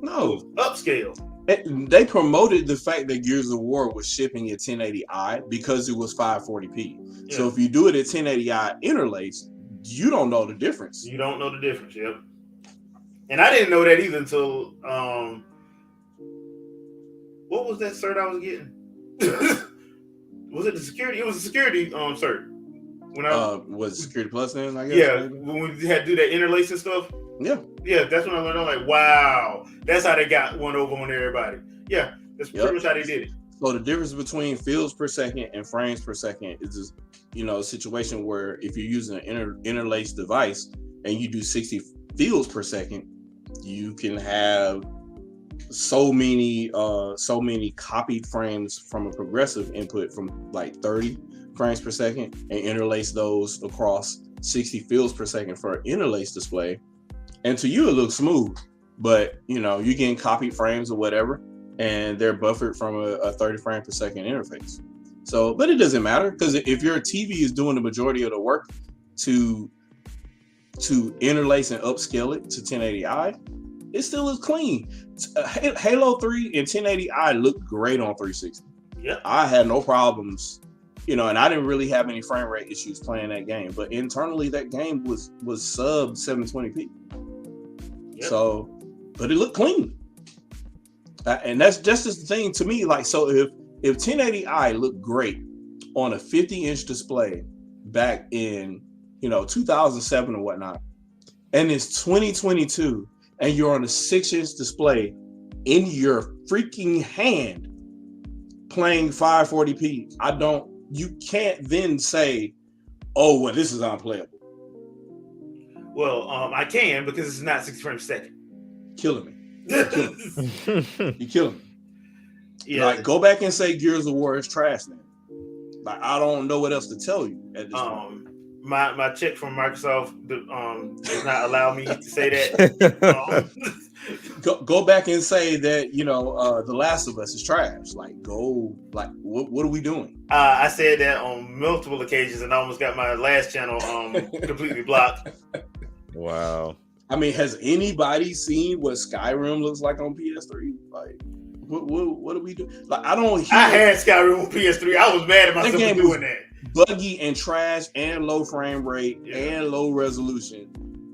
No. It was upscale. They promoted the fact that Gears of War was shipping at 1080i because it was 540p. Yeah. So if you do it at 1080i interlaced, you don't know the difference. You don't know the difference, yep. And I didn't know that either until what was that cert I was getting? Was it the security? It was a security cert. When I was Security Plus then, I guess. Yeah, maybe? When we had to do that interlacing stuff. Yeah. Yeah, that's when I learned. I'm like, wow, that's how they got one over on everybody. Yeah, that's pretty much how they did it. So the difference between fields per second and frames per second is just, a situation where if you're using an interlaced device and you do 60 fields per second, you can have so many copied frames from a progressive input from like 30 frames per second and interlace those across 60 fields per second for an interlaced display. And to you, it looks smooth, but you're getting copied frames or whatever, and they're buffered from a 30 frame per second interface. So, but it doesn't matter, because if your TV is doing the majority of the work to interlace and upscale it to 1080i, it still is clean. Halo 3 and 1080i looked great on 360. Yeah, I had no problems, and I didn't really have any frame rate issues playing that game. But internally, that game was sub 720p. Yep. So, but it looked clean, and that's just the thing to me. Like, so if 1080i looked great on a 50-inch display back in 2007 or whatnot, and it's 2022. And you're on a 6-inch display in your freaking hand playing 540p. You can't then say, oh, well, this is unplayable. Well, I can, because it's not 60 frames per second. Killing me. You're killing me. Yeah. Like, go back and say Gears of War is trash, man. Like, I don't know what else to tell you at this point. My check from Microsoft does not allow me to say that. Go back and say that The Last of Us is trash. Like, what are we doing? I said that on multiple occasions, and I almost got my last channel completely blocked. Wow. I mean, has anybody seen what Skyrim looks like on PS3? Like, what do we do? Like, I had Skyrim on PS3. I was mad at myself for doing that. Buggy and trash and low frame rate and low resolution,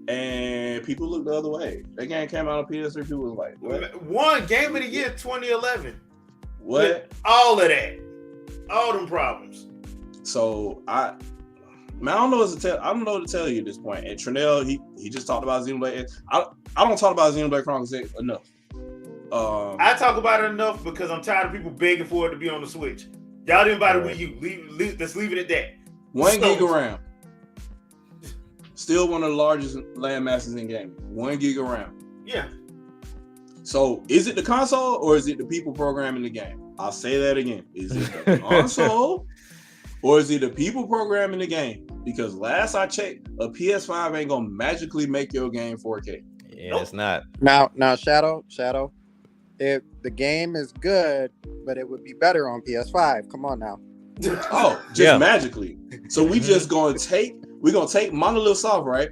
and people look the other way. That game came out on PS3. People was like, "What?" One Game of the Year 2011. What? With all of that, all them problems. So I don't know what to tell. I don't know what to tell you at this point. And Trinell, he just talked about Xenoblade. I don't talk about Xenoblade Chronicles enough. I talk about it enough because I'm tired of people begging for it to be on the Switch. Y'all didn't buy the Wii U. Let's leave it at that. 1 gig of RAM. Still one of the largest land masses in gaming. 1 gig of RAM. Yeah. So is it the console or is it the people programming the game? I'll say that again. Is it the console or is it the people programming the game? Because last I checked, a PS5 ain't gonna magically make your game 4K. Yeah, It's not. Now, Shadow. If the game is good, but it would be better on PS5. Come on now. Oh, just magically. So we're gonna take Monolith Soft, right?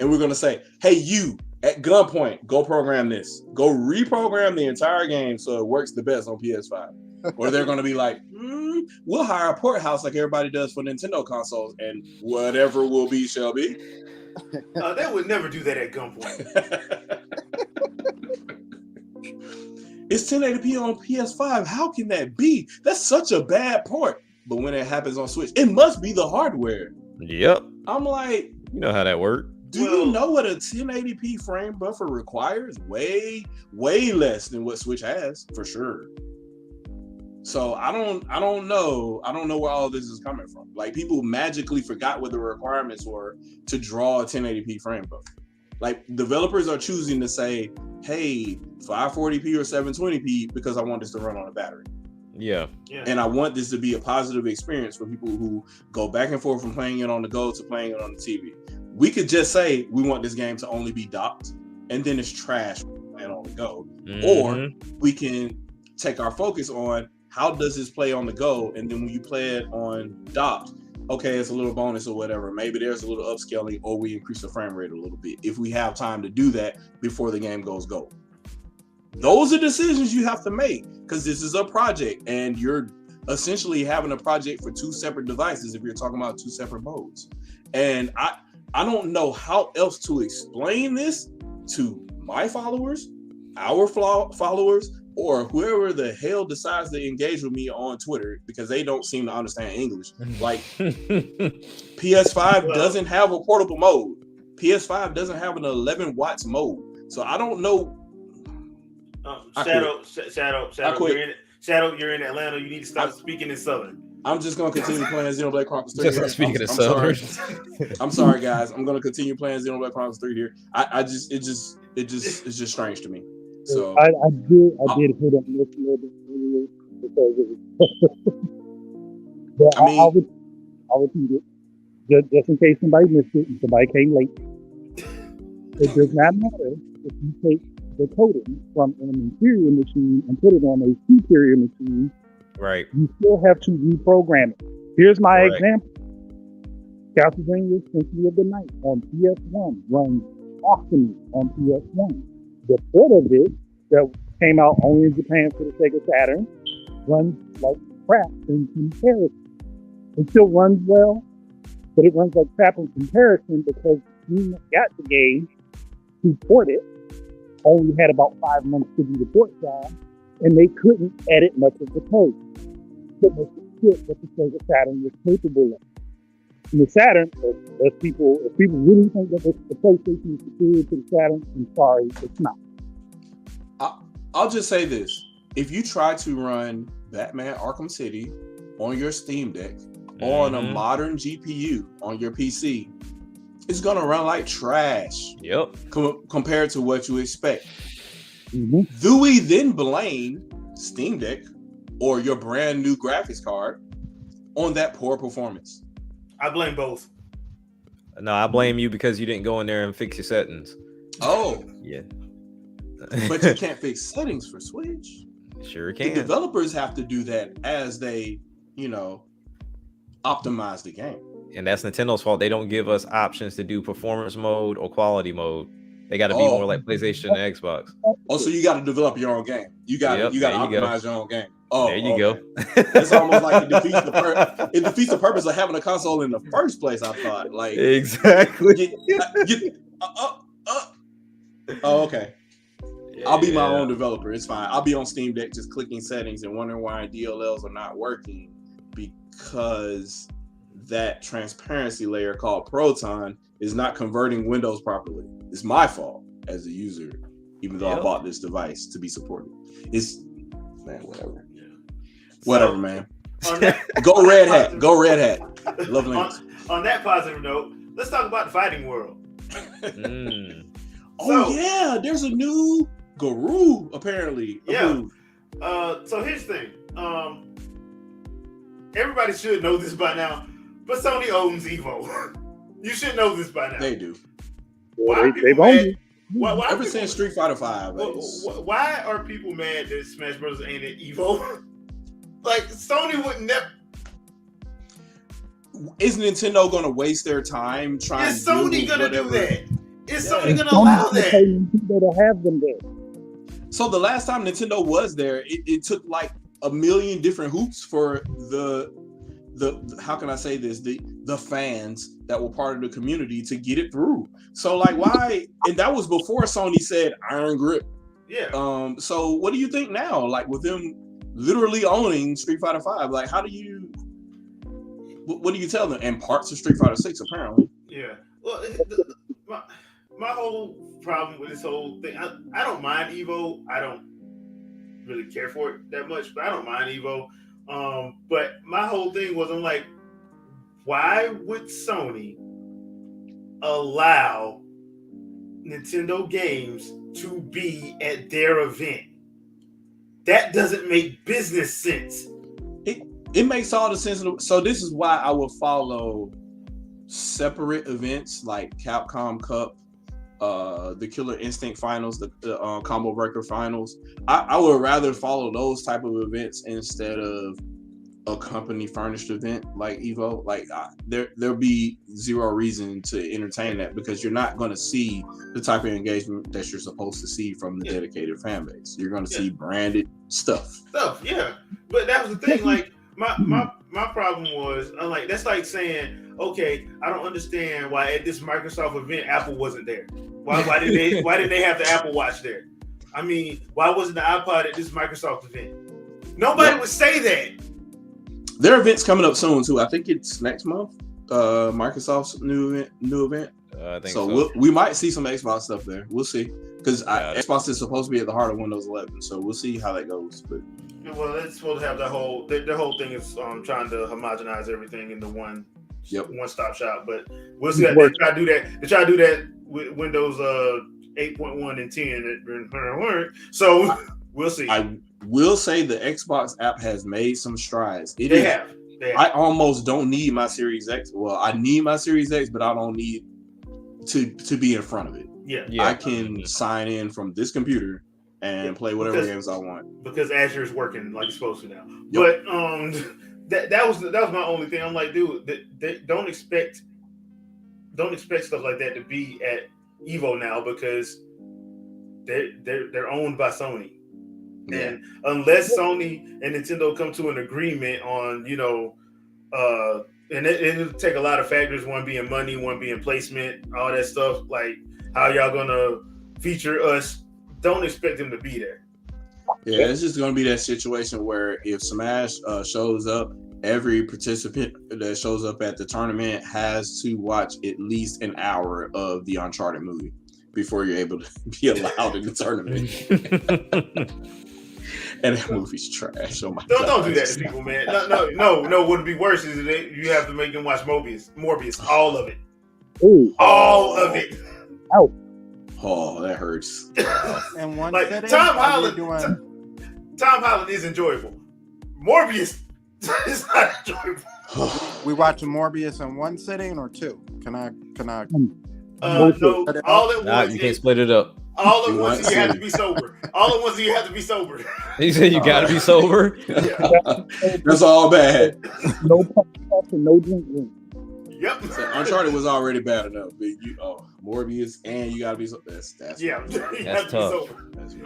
And we're gonna say, hey, you at gunpoint, go program this. Go reprogram the entire game so it works the best on PS5. Or they're gonna be like, we'll hire a port house like everybody does for Nintendo consoles, and whatever will be shall be. They would never do that at gunpoint. It's 1080p on PS5. How can that be? That's such a bad port. But when it happens on Switch, it must be the hardware. Yep. I'm like, you know how that works. Do you know what a 1080p frame buffer requires? Way, way less than what Switch has, for sure. So I don't know where all this is coming from. Like, people magically forgot what the requirements were to draw a 1080p frame buffer. Like, developers are choosing to say, hey, 540p or 720p because I want this to run on a battery. Yeah. And I want this to be a positive experience for people who go back and forth from playing it on the go to playing it on the TV. We could just say we want this game to only be docked, and then it's trash and on the go. Or we can take our focus on how does this play on the go, and then when you play it on docked, okay, it's a little bonus or whatever. Maybe there's a little upscaling, or we increase the frame rate a little bit if we have time to do that before the game goes gold. Those are decisions you have to make, because this is a project, and you're essentially having a project for two separate devices if you're talking about two separate modes. And I don't know how else to explain this to my followers, our followers, or whoever the hell decides to engage with me on Twitter, because they don't seem to understand English. Like, PS5 doesn't have a portable mode. PS5 doesn't have an 11 watts mode. So I don't know. Shadow, you're in Atlanta. You need to stop speaking in Southern. I'm just gonna continue playing Xenoblade Chronicles 3. Just speaking of Southern. I'm sorry, guys. I'm gonna continue playing Xenoblade Chronicles 3 here. It's just strange to me. So I did hear that a little bit earlier because it was. But I'll repeat it just in case somebody missed it and somebody came late. It does not matter if you take the coding from an inferior machine and put it on a superior machine. Right. You still have to reprogram it. Here's my example. Castlevania Symphony of the Night on PS1 runs awesomely on PS1. The port of it that came out only in Japan for the Sega Saturn runs like crap in comparison. It still runs well, but it runs like crap in comparison because we got the game to port it, only had about 5 months to do the port job, and they couldn't edit much of the code. Couldn't make it fit what the Sega Saturn was capable of. And the Saturn, if people really think that the PlayStation is superior to the Saturn, I'm sorry, it's not. I'll just say this. If you try to run Batman Arkham City on your Steam Deck on a modern GPU on your PC, it's going to run like trash. Yep. Compared to what you expect. Mm-hmm. Do we then blame Steam Deck or your brand new graphics card on that poor performance? I blame both. No, I blame you because you didn't go in there and fix your settings. Oh. Yeah. But you can't fix settings for Switch. Sure can. The developers have to do that as they, optimize the game. And that's Nintendo's fault. They don't give us options to do performance mode or quality mode. They got to be more like PlayStation and Xbox. Oh, so you got to develop your own game. You got to optimize your own game. Oh, there you go. It's almost like it defeats the purpose of having a console in the first place. I thought, like, exactly. Oh, okay. Yeah. I'll be my own developer. It's fine. I'll be on Steam Deck just clicking settings and wondering why DLLs are not working, because that transparency layer called Proton is not converting Windows properly. It's my fault as a user, even though I bought this device to be supported. Whatever. Yeah. Whatever, man. Go Red Hat. Go Red Hat. Love Linux. On that positive note, let's talk about the fighting world. Yeah, there's a new guru apparently. Yeah. So here's the thing. Everybody should know this by now, but Sony owns Evo. You should know this by now. They do. They've owned it. Why ever since Street Fighter 5. Why are people mad that Smash Bros. Ain't at Evo? Like, Sony would never. Is Nintendo going to waste their time trying? Is Sony going to do that? Is Sony going to allow that? To have them there. So the last time Nintendo was there, it took like a million different hoops for the how can I say this, the fans that were part of the community to get it through. So like, why? And that was before Sony said iron grip. Yeah. So what do you think now? Like, with them literally owning Street Fighter 5, like, what do you tell them? And parts of Street Fighter 6 apparently. Yeah. Well, my whole problem with this whole thing, I don't mind Evo. really care for it that much, but I don't mind Evo. But my whole thing was, I'm like, why would Sony allow Nintendo games to be at their event? That doesn't make business sense. It makes all the sense. So this is why I would follow separate events like Capcom Cup, the Killer Instinct Finals, the Combo Breaker Finals. I would rather follow those type of events instead of a company furnished event like Evo. Like there'll be zero reason to entertain that because you're not going to see the type of engagement that you're supposed to see from the dedicated fan base. You're going to see branded stuff. Yeah. But that was the thing. Like my problem was, I'm like, that's like saying, okay, I don't understand why at this Microsoft event Apple wasn't there. Why did they have the Apple Watch there? I mean, why wasn't the iPod at this Microsoft event? Nobody would say that. Their event's coming up soon too. I think it's next month. Microsoft's new event. I think so. We might see some Xbox stuff there. We'll see because Xbox is supposed to be at the heart of Windows 11. So we'll see how that goes. But well, it's supposed to have the whole. Their whole thing is trying to homogenize everything into one stop shop. But we'll see. They try to do that. They try to do that with Windows 8.1 and 10. So we'll see. I will say the Xbox app has made some strides. They have. I almost don't need my Series X. Well, I need my Series X, but I don't need to be in front of it. Yeah. I can sign in from this computer and play whatever games I want because Azure is working like it's supposed to now. Yep. But that was my only thing. I'm like, dude, they don't expect stuff like that to be at Evo now because they're owned by Sony. Yeah. And unless Sony and Nintendo come to an agreement on, and it'll take a lot of factors, one being money, one being placement, all that stuff, like how y'all gonna feature us, don't expect them to be there. Yeah, it's just gonna be that situation where if Smash shows up, every participant that shows up at the tournament has to watch at least an hour of the Uncharted movie before you're able to be allowed in the tournament. And that movie's trash. Oh my God. Don't do that to people, man. No. What would be worse is that you have to make them watch Morbius, all of it. Ooh. All of it. Ouch. Oh, that hurts. And one like setting, Tom Holland is enjoyable. Morbius is not enjoyable. We watching Morbius in one sitting or two? Can I? No, all at once. You can't split it up. All at once, you have to be sober. All at once, you have to be sober. He said you got to be sober. That's all bad. No podcast and no drink. Yep. So Uncharted was already bad enough, but Morbius and you got to be sober. That's tough.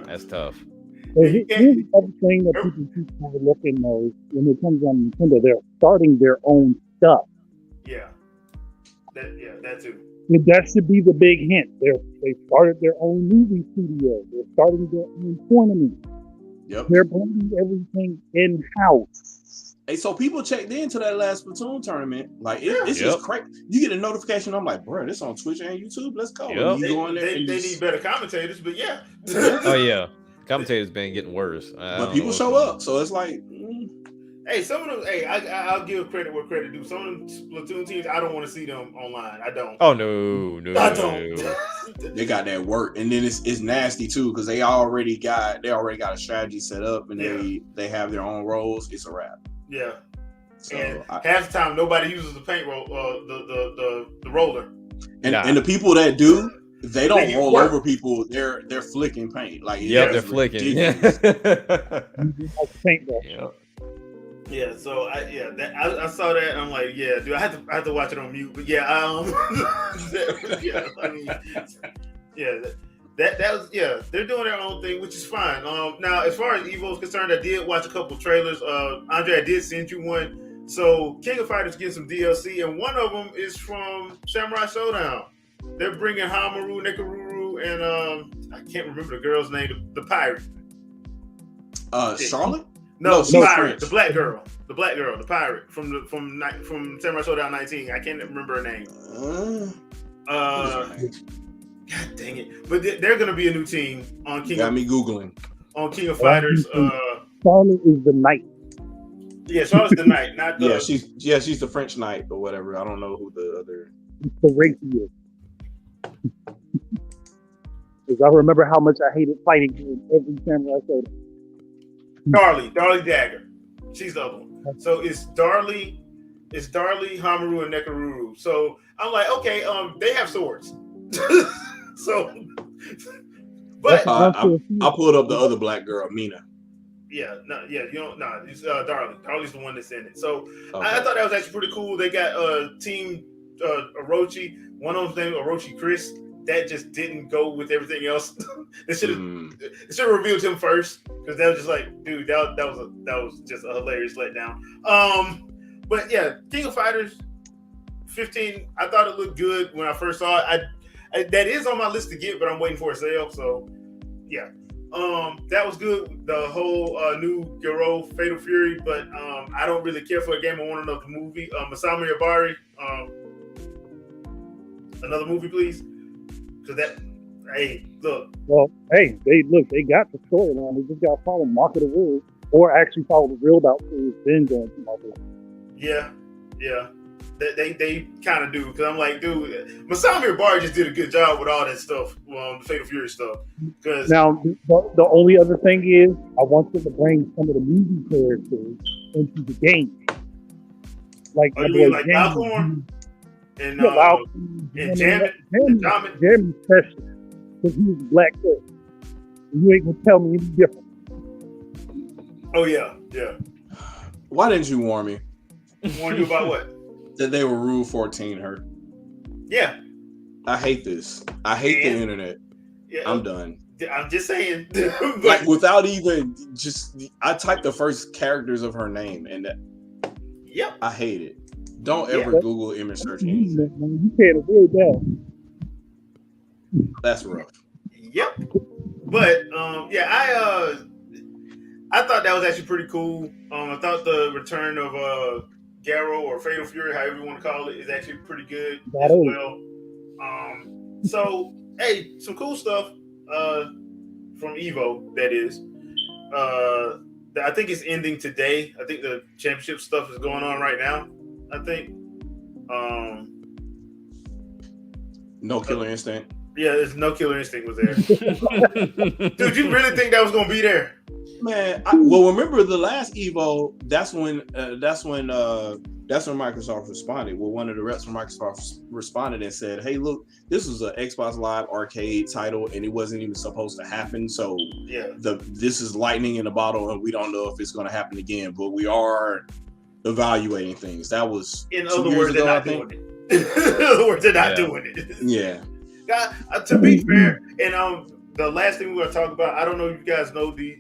That's tough. Here's the other thing that people keep overlooking though, when it comes on Nintendo, they're starting their own stuff. Yeah. That too. That should be the big hint. They started their own movie studio. They're starting their own tournament. Yep. They're bringing everything in-house. Hey, so people checked into that last Splatoon tournament. Like, it's just crazy. You get a notification. I'm like, bro, this on Twitch and YouTube. Let's go. Yep. You go in there they need better commentators, but yeah. Oh, yeah. Commentators been getting worse. But people show up. So it's like... Hey, some of them. Hey, I'll give credit where credit due. Some of them Splatoon teams, I don't want to see them online. I don't. Oh no, I don't. They got that work, and then it's nasty too because they already got a strategy set up, and they have their own roles. It's a wrap. Yeah. So and half the time, nobody uses the paint roll, the roller. And the people that do, they don't roll over people. They're flicking paint. Like they're flicking. Yeah. Yeah, so I saw that and I'm like, yeah, dude, I have to watch it on mute. But yeah, that was they're doing their own thing, which is fine. Now as far as Evo is concerned, I did watch a couple of trailers. Andre, I did send you one. So King of Fighters getting some DLC, and one of them is from Samurai Showdown. They're bringing Hamaru, Nekaruru, and I can't remember the girl's name, the pirate. Charlotte. No, the pirate, the black girl, the pirate from Samurai Showdown 19. I can't remember her name. God dang it! But they're gonna be a new team on King. Got me googling on King of Fighters. Charlotte is the knight. Yeah, Charlotte's the knight, not the. She's the French knight or whatever. I don't know who the other. It's the rapier. Because I remember how much I hated fighting in every samurai show. Darlie Dagger. She's the other one. So it's Darlie, Hamaru, and Nekaruru. So I'm like, okay, they have swords. So, but I pulled up the other black girl, Mina. Yeah, it's Darlie. Darlie's the one that's in it. So okay. I thought that was actually pretty cool. They got Team Orochi. One of them named Orochi Chris. That just didn't go with everything else. They should have revealed him first, because that was just like, dude, that was just a hilarious letdown. But yeah, King of Fighters 15. I thought it looked good when I first saw it. I that is on my list to get, but I'm waiting for a sale. So yeah, that was good. The whole new Gero Fatal Fury, but I don't really care for a game. I want to know the movie. Masami Abari, another movie, please. Because that, hey, look. Well, hey, they got the storyline. They just got to follow Mark of the Wolves, or actually follow the real about who's been going to Mark of the Wolves. Yeah. They kind of do, because I'm like, dude, Masami Abari just did a good job with all that stuff, the Fatal Fury stuff. Because now, the only other thing is, I want them to bring some of the movie characters into the game. Like, you mean like Alcorn? And Jeremy's precious, because he was a black person. You ain't gonna tell me any different. Oh yeah. Why didn't you warn me? Warn you about what? That they were Rule 14 her. Yeah. I hate this. I hate the internet. Yeah, I'm done. I'm just saying. Like, without even I typed the first characters of her name, and yep. I hate it. Don't ever Google image search anything. You can't avoid that. That's rough. Yep. But I thought that was actually pretty cool. I thought the return of Garo or Fatal Fury, however you want to call it, is actually pretty good as well. So hey, some cool stuff from Evo, that is. I think it's ending today. I think the championship stuff is going on right now. I think. No Killer Instinct. Yeah, there's no Killer Instinct was there. Dude, you really think that was gonna be there? Man, well, remember the last Evo? That's when Microsoft responded. Well, one of the reps from Microsoft responded and said, "Hey, look, this was an Xbox Live Arcade title, and it wasn't even supposed to happen. So yeah, this is lightning in a bottle, and we don't know if it's going to happen again. But we are evaluating things." That was in other words, they're not doing it. In other words, they're not doing it. Yeah. To be fair, and the last thing we're gonna talk about, I don't know if you guys know the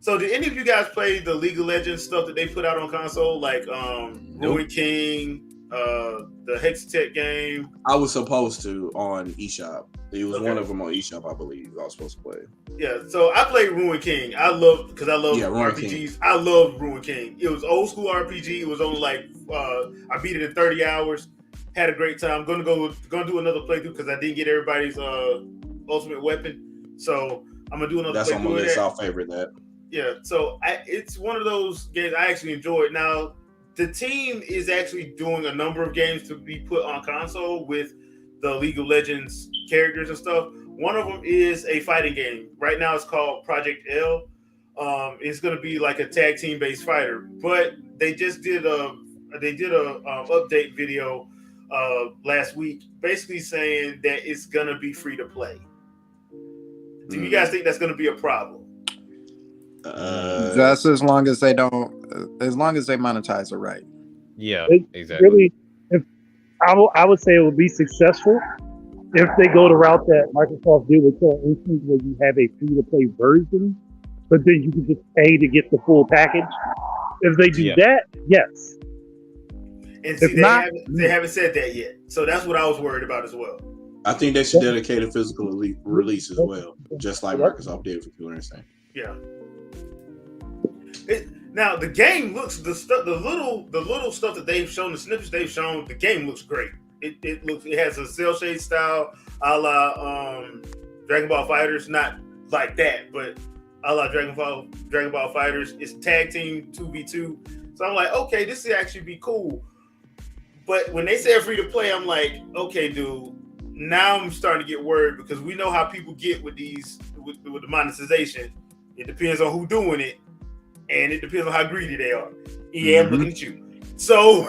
so did any of you guys play the League of Legends stuff that they put out on console, like Ruin King, the Hexatech game? I was supposed to on eShop. It was one of them on eShop, I believe. I was supposed to play. Yeah, so I played Ruin King. I love RPGs. King. I love Ruin King. It was old school RPG. It was only like I beat it in 30 hours. Had a great time. Gonna do another playthrough because I didn't get everybody's ultimate weapon. So I'm gonna do another. That's playthrough on my list. I'll favorite that. Yeah. So it's one of those games I actually enjoyed. Now the team is actually doing a number of games to be put on console with the League of Legends characters and stuff. One of them is a fighting game. Right now it's called Project L. It's gonna be like a tag team based fighter, but they just did a update video last week, basically saying that it's gonna be free to play. Do you guys think that's gonna be a problem? Just as long as they monetize it right. Yeah, exactly. Really, if I would say it would be successful if they go the route that Microsoft did with Killer Instinct, where you have a free to play version, but then you can just pay to get the full package. If they do that, yes. And see, they haven't said that yet. So that's what I was worried about as well. I think they should dedicate a physical release as well, just like Microsoft did for Killer Instinct. Yeah. Now the game looks the little stuff that they've shown, the snippets they've shown, the game looks great. It has a cell shade style a la Dragon Ball FighterZ, not like that, but a la Dragon Ball Fighters. It's tag team 2v2. So I'm like, okay, this would actually be cool. But when they said free to play, I'm like, okay, dude. Now I'm starting to get worried because we know how people get with these with the monetization. It depends on who's doing it, and it depends on how greedy they are. Yeah, I'm looking at you. So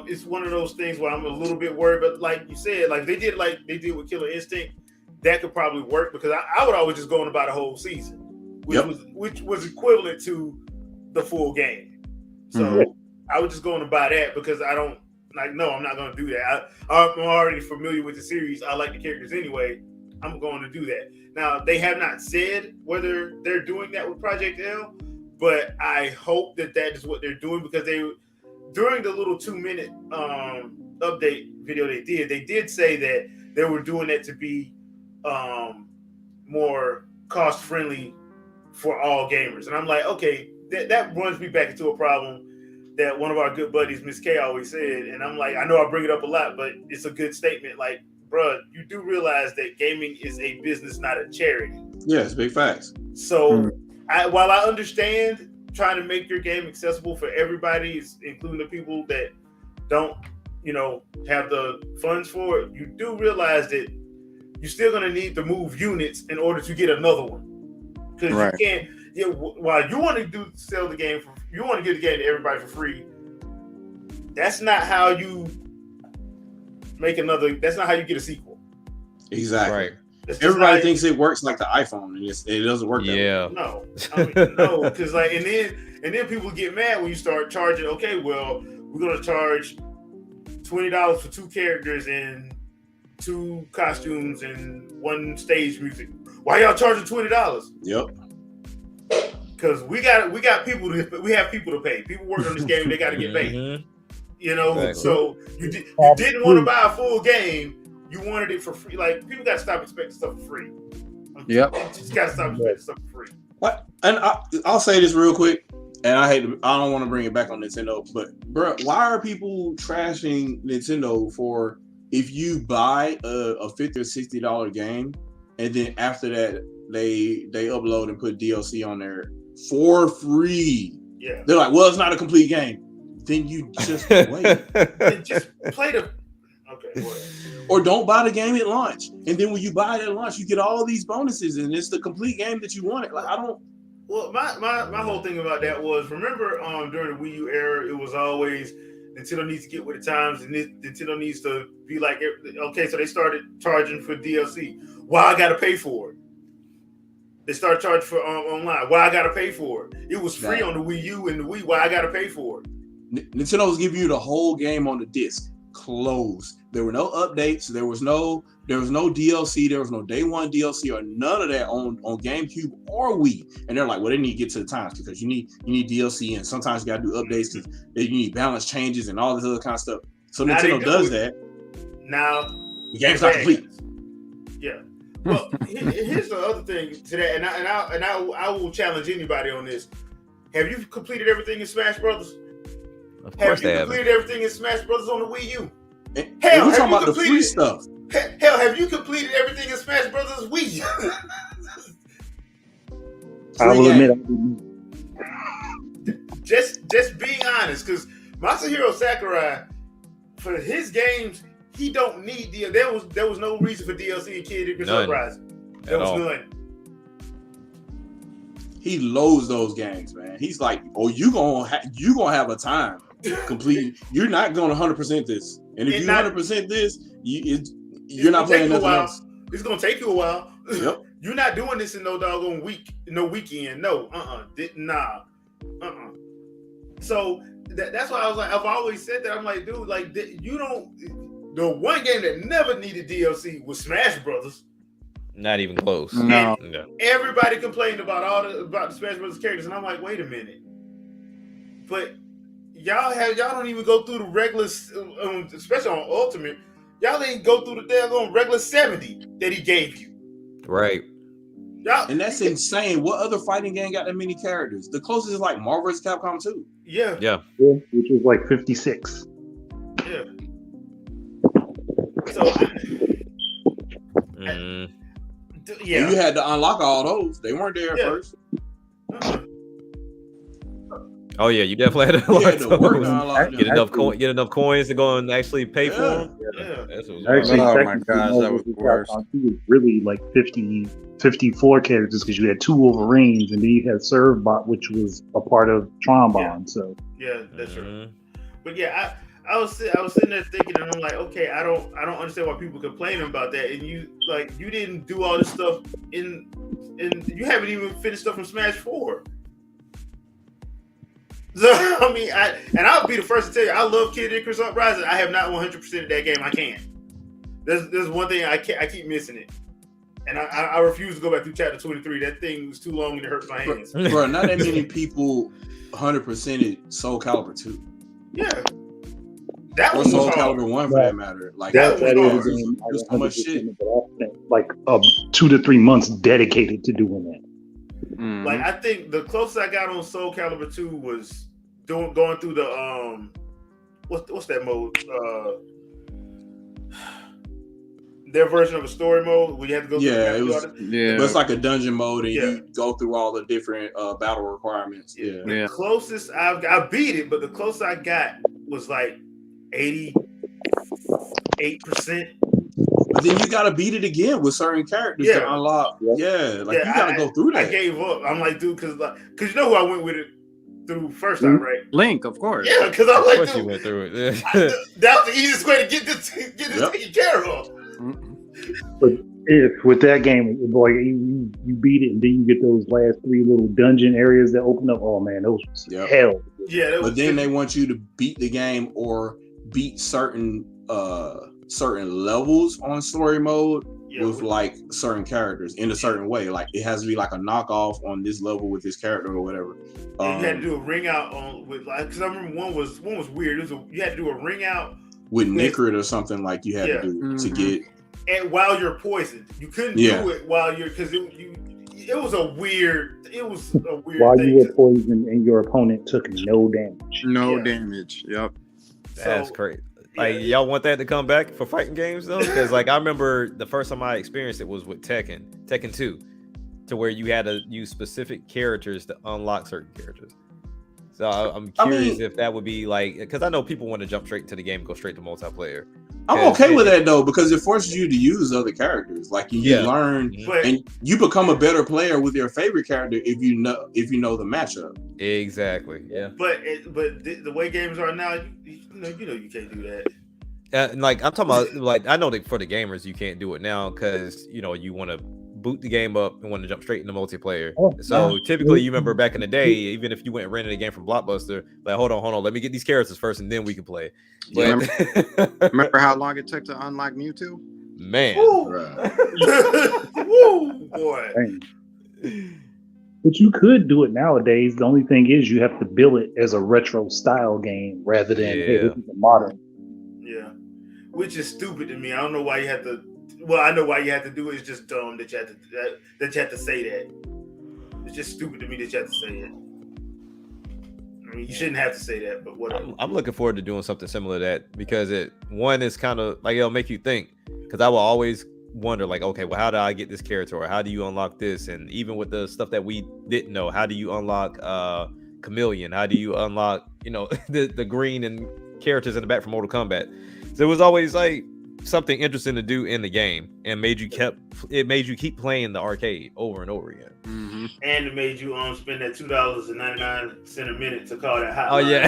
it's one of those things where I'm a little bit worried. But like you said, like they did with Killer Instinct, that could probably work because I would always just go on about a whole season, which was equivalent to the full game. So I would just go on about that because I don't. Like, no, I'm not going to do that. I'm already familiar with the series. I like the characters anyway. I'm going to do that. Now, they have not said whether they're doing that with Project L, but I hope that is what they're doing because during the little 2-minute update video they did say that they were doing that to be more cost-friendly for all gamers. And I'm like, okay, that runs me back into a problem that one of our good buddies, Miss K, always said, and I'm like, I know I bring it up a lot, but it's a good statement. Like, bruh, you do realize that gaming is a business, not a charity. Yes, big facts. So, while I understand trying to make your game accessible for everybody, including the people that don't, have the funds for it, you do realize that you're still going to need to move units in order to get another one. Because you can't. Yeah, while you want to sell the game you want to give the game to everybody for free. That's not how you that's not how you get a sequel. Exactly. Right. Everybody thinks it works like the iPhone, and it doesn't work that way. No. No, because and then people get mad when you start charging. Okay, well, we're gonna charge $20 for 2 characters and 2 costumes and 1 stage music. Why y'all charging $20? Yep. Because we have people to pay. People working on this game, they got to get paid. Exactly. So you didn't want to buy a full game. You wanted it for free. Like, people got to stop expecting stuff for free. Yep. You just got to stop expecting stuff for free. What? And I'll say this real quick, and I don't want to bring it back on Nintendo, but bro, why are people trashing Nintendo for if you buy a $50 or $60 game, and then after that they upload and put DLC on there for free? Yeah. They're like, well, it's not a complete game. Then you just wait. Then just play the. Okay. Whatever. Or don't buy the game at launch, and then when you buy it at launch, you get all these bonuses, and it's the complete game that you wanted. Like, I don't. Well, my whole thing about that was, remember, during the Wii U era, it was always Nintendo needs to get with the times, and Nintendo needs to be like, okay, so they started charging for DLC. Why I gotta pay for it? They started charging for online. Why I gotta pay for it? It was free on the Wii U and the Wii. Why I gotta pay for it? Nintendo was giving you the whole game on the disc, closed. There were no updates. There was no DLC. There was no day one DLC or none of that on GameCube or Wii. And they're like, well, they need to get to the times because you need DLC, and sometimes you got to do updates because you need balance changes and all this other kind of stuff. So now Nintendo does that. Now the game's not complete. Yeah. Well, here's the other thing to that, and I will challenge anybody on this. Have you completed everything in Smash Brothers? Of course have you completed everything in Smash Brothers on the Wii U? Hell, we're talking about the free stuff. Hell, have you completed everything in Smash Brothers Wii? I will admit, just being honest, because Masahiro Sakurai, for his games, he don't need DLC. There was no reason for DLC in Kid Icarus Uprising. There was none. He loads those games, man. He's like, oh, you gonna have a time complete. You're not gonna 100% this, and if you 100% this, you're not playing nothing else. It's gonna take you a while. Yep. You're not doing this in no doggone weekend. No, So that's why I was like, I've always said that. I'm like, dude, like you don't. The one game that never needed DLC was Smash Brothers. Not even close. No. Everybody complained about the Smash Brothers characters, and I'm like, wait a minute. But y'all don't even go through the regular, especially on Ultimate. Y'all ain't go through the daggone regular 70 that he gave you. Right. And that's insane. What other fighting game got that many characters? The closest is like Marvel vs. Capcom 2. Yeah. Which was like 56. Yeah. So Yeah, and you had to unlock all those. They weren't there at first. Oh yeah, you definitely had to unlock those. Get enough coins to go and actually pay for them. Yeah. That's what Actually, oh my gosh, that was worse. He was really like 54 characters because you had 2 Wolverines and then you had Servbot, which was a part of Trombone. So yeah, that's true. But yeah, I was sitting there thinking, and I'm like, okay, I don't understand why people complaining about that. And you didn't do all this stuff and you haven't even finished stuff from Smash 4. So I mean, I'll be the first to tell you, I love Kid Icarus Uprising. I have not 100% of that game. I can't. There's one thing I keep missing it, and I refuse to go back through chapter 23. That thing was too long and it hurts my hands. Bro, not that many people 100%ed Soul Calibur 2. Yeah, that was Soul hard. Calibur 1 for that matter. Like that was hard. There's so much shit. But I spent like 2 to 3 months dedicated to doing that. Mm-hmm. Like I think the closest I got on Soul Calibur 2 was going through the what's that mode? Their version of a story mode where you have to go through but it's like a dungeon mode and you go through all the different battle requirements. The closest I beat it, but the closest I got was like 88%. But then you gotta beat it again with certain characters to unlock. You gotta go through that. I gave up. I'm like, dude, because you know who I went with it through first time, right? Link, of course. Yeah, because I was like, dude, you went through it. That was the easiest way to get this taken care of. But with that game, boy, you beat it, and then you get those last 3 little dungeon areas that open up. Oh man, those was hell. Yeah, but then they want you to beat the game or beat certain levels on story mode with like certain characters in a certain way. Like it has to be like a knockoff on this level with this character or whatever. And you had to do a ring out with because I remember one was weird. You had to do a ring out with Nicrid or something like you had to do to get. And while you're poisoned, you couldn't do it while you're because it was a weird while thing. You were poisoned and your opponent took no damage. No damage. Yep. That's great. Like y'all want that to come back for fighting games though? Because like I remember the first time I experienced it was with Tekken 2, to where you had to use specific characters to unlock certain characters. So I'm curious if that would be like, because I know people want to jump straight into the game and go straight to multiplayer. I'm okay with that though, because it forces you to use other characters. Like you learn and you become a better player with your favorite character if you know the matchup. Exactly. Yeah. But the way games are now, you know you can't do that. Like I'm talking about, like I know that for the gamers you can't do it now because you want to boot the game up and want to jump straight into multiplayer. So typically, you remember back in the day, even if you went and rented a game from Blockbuster, like hold on, let me get these characters first and then we can play. But remember how long it took to unlock Mewtwo? Man, woo, boy. But you could do it nowadays. The only thing is you have to bill it as a retro style game rather than hey, this is a modern. Yeah, which is stupid to me. I don't know why you have to. Well, I know why you have to do it. It's just dumb that you have to say that. It's just stupid to me that you have to say it. I mean, you shouldn't have to say that, but whatever. I'm looking forward to doing something similar to that because one is kind of like it'll make you think. Because I will always wonder, like, okay, well, how do I get this character, or how do you unlock this? And even with the stuff that we didn't know, how do you unlock Chameleon? How do you unlock, the green and characters in the back from Mortal Kombat? So it was always like something interesting to do in the game, and made you keep playing the arcade over and over again. Mm-hmm. And it made you spend that $2.99 a minute to call that hotline. Oh yeah.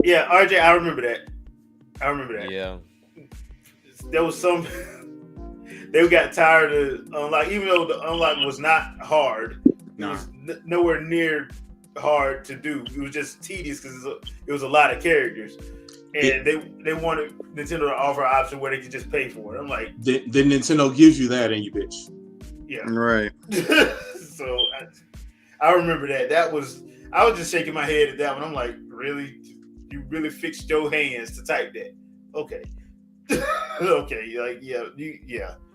Yeah, RJ, I remember that. Yeah. There was some. They got tired of unlock, even though the unlock was not hard. It was nowhere near hard to do. It was just tedious because it was a lot of characters, and they wanted Nintendo to offer an option where they could just pay for it. I'm like, then Nintendo gives you that and you bitch. Yeah, right. So I remember that. I was just shaking my head at that one. I'm like, really? You really fixed your hands to type that? Okay. Okay, like yeah.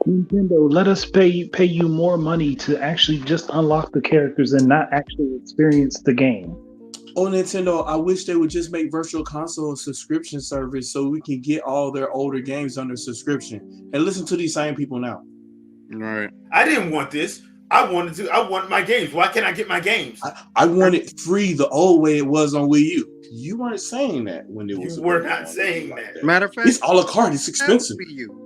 Nintendo, let us pay you more money to actually just unlock the characters and not actually experience the game. Oh, Nintendo, I wish they would just make Virtual Console a subscription service so we can get all their older games under subscription. And listen to these same people now. Right. I didn't want this. I want my games. Why can't I get my games? I want it free the old way it was on Wii U. You weren't saying that when it was. You were not saying that. Matter of fact, It's a la carte. It's expensive. Wii U.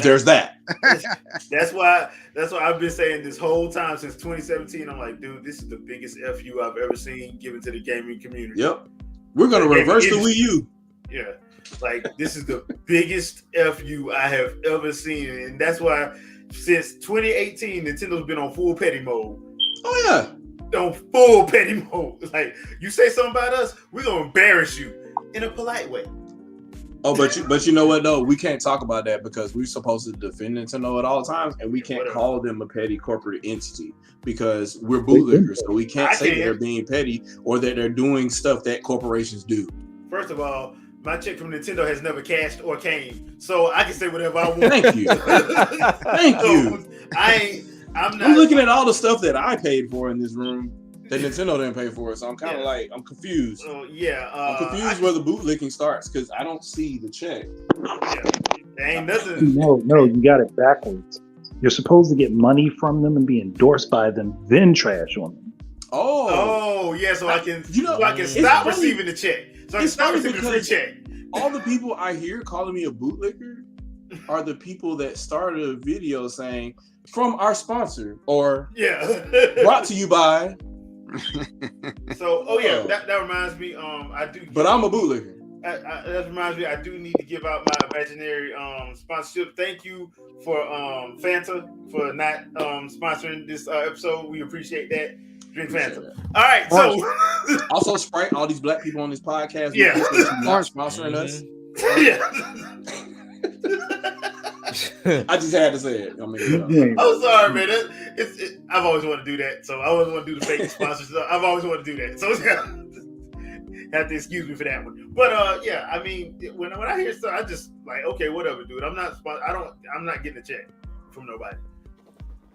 There's that. That's why I've been saying this whole time since 2017. I'm like, dude, this is the biggest FU I've ever seen given to the gaming community. Yep. We're gonna reverse the Wii U. Yeah. Like, this is the biggest FU I have ever seen. And that's why since 2018, Nintendo's been on full petty mode. Oh yeah. On full petty mode. Like, you say something about us, we're gonna embarrass you in a polite way. Oh, but you know what though? We can't talk about that because we're supposed to defend Nintendo at all times, and we can't call them a petty corporate entity because we're bootlickers, so we can't say that they're being petty or that they're doing stuff that corporations do. First of all, my check from Nintendo has never cashed or came, so I can say whatever I want. Thank you. Thank you. I'm looking at all the stuff that I paid for in this room that Nintendo didn't pay for, so I'm kind of like, I'm confused. I'm confused where the bootlicking starts because I don't see the check. There ain't nothing. No, you got it backwards. You're supposed to get money from them and be endorsed by them, then trash on them. Oh, yeah. So I can, I can it's stop funny. receiving the check. So I can stop receiving the free check. All the people I hear calling me a bootlicker are the people that started a video saying from our sponsor or brought to you by. So, that reminds me. I do. But I'm a bootlicker. That reminds me. I do need to give out my imaginary sponsorship. Thank you for Fanta for not sponsoring this episode. We appreciate that. Drink Fanta. All right. So also Sprite. All these black people on this podcast. Not sponsoring us. I just had to say it. I mean, I'm sorry, man. I've always wanted to do that. So I always want to do the fake sponsors. I've always wanted to do that. So have to excuse me for that one. But I mean, when I hear stuff, I just like, okay, whatever, dude. I'm not getting a check from nobody.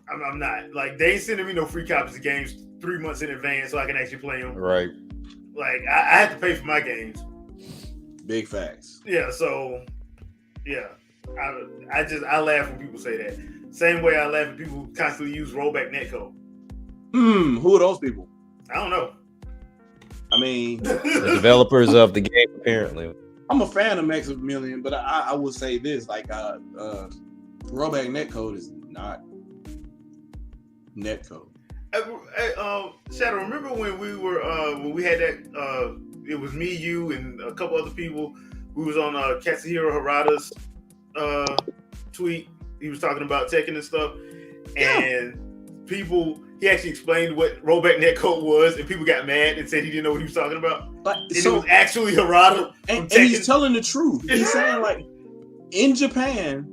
I'm not. Like, they ain't sending me no free copies of games 3 months in advance so I can actually play them. Right. Like, I have to pay for my games. Big facts. Yeah. So I laugh when people say that. Same way I laugh when people constantly use rollback netcode. Who are those people? I don't know. I mean, the developers of the game, apparently. I'm a fan of Maximilian, but I will say this: like, rollback netcode is not netcode. Shadow, remember when we were when we had that? It was me, you, and a couple other people. We was on Katsuhiro Harada's tweet. He was talking about Tekken and stuff, and he actually explained what rollback netcode was, and people got mad and said he didn't know what he was talking about. It was actually Harada, and he's telling the truth. He's saying, like, in Japan,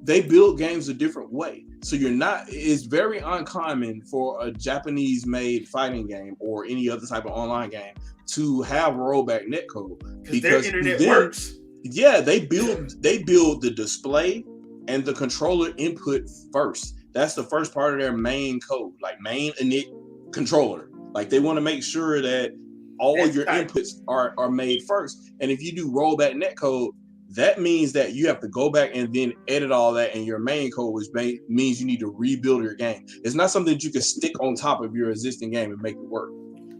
they build games a different way. So it's very uncommon for a Japanese-made fighting game or any other type of online game to have rollback netcode because their internet works. Yeah, they build the display and the controller input first. That's the first part of their main code, like main init controller. Like, they want to make sure that all your inputs are made first. And if you do rollback netcode, that means that you have to go back and then edit all that in your main code, which means you need to rebuild your game. It's not something that you can stick on top of your existing game and make it work.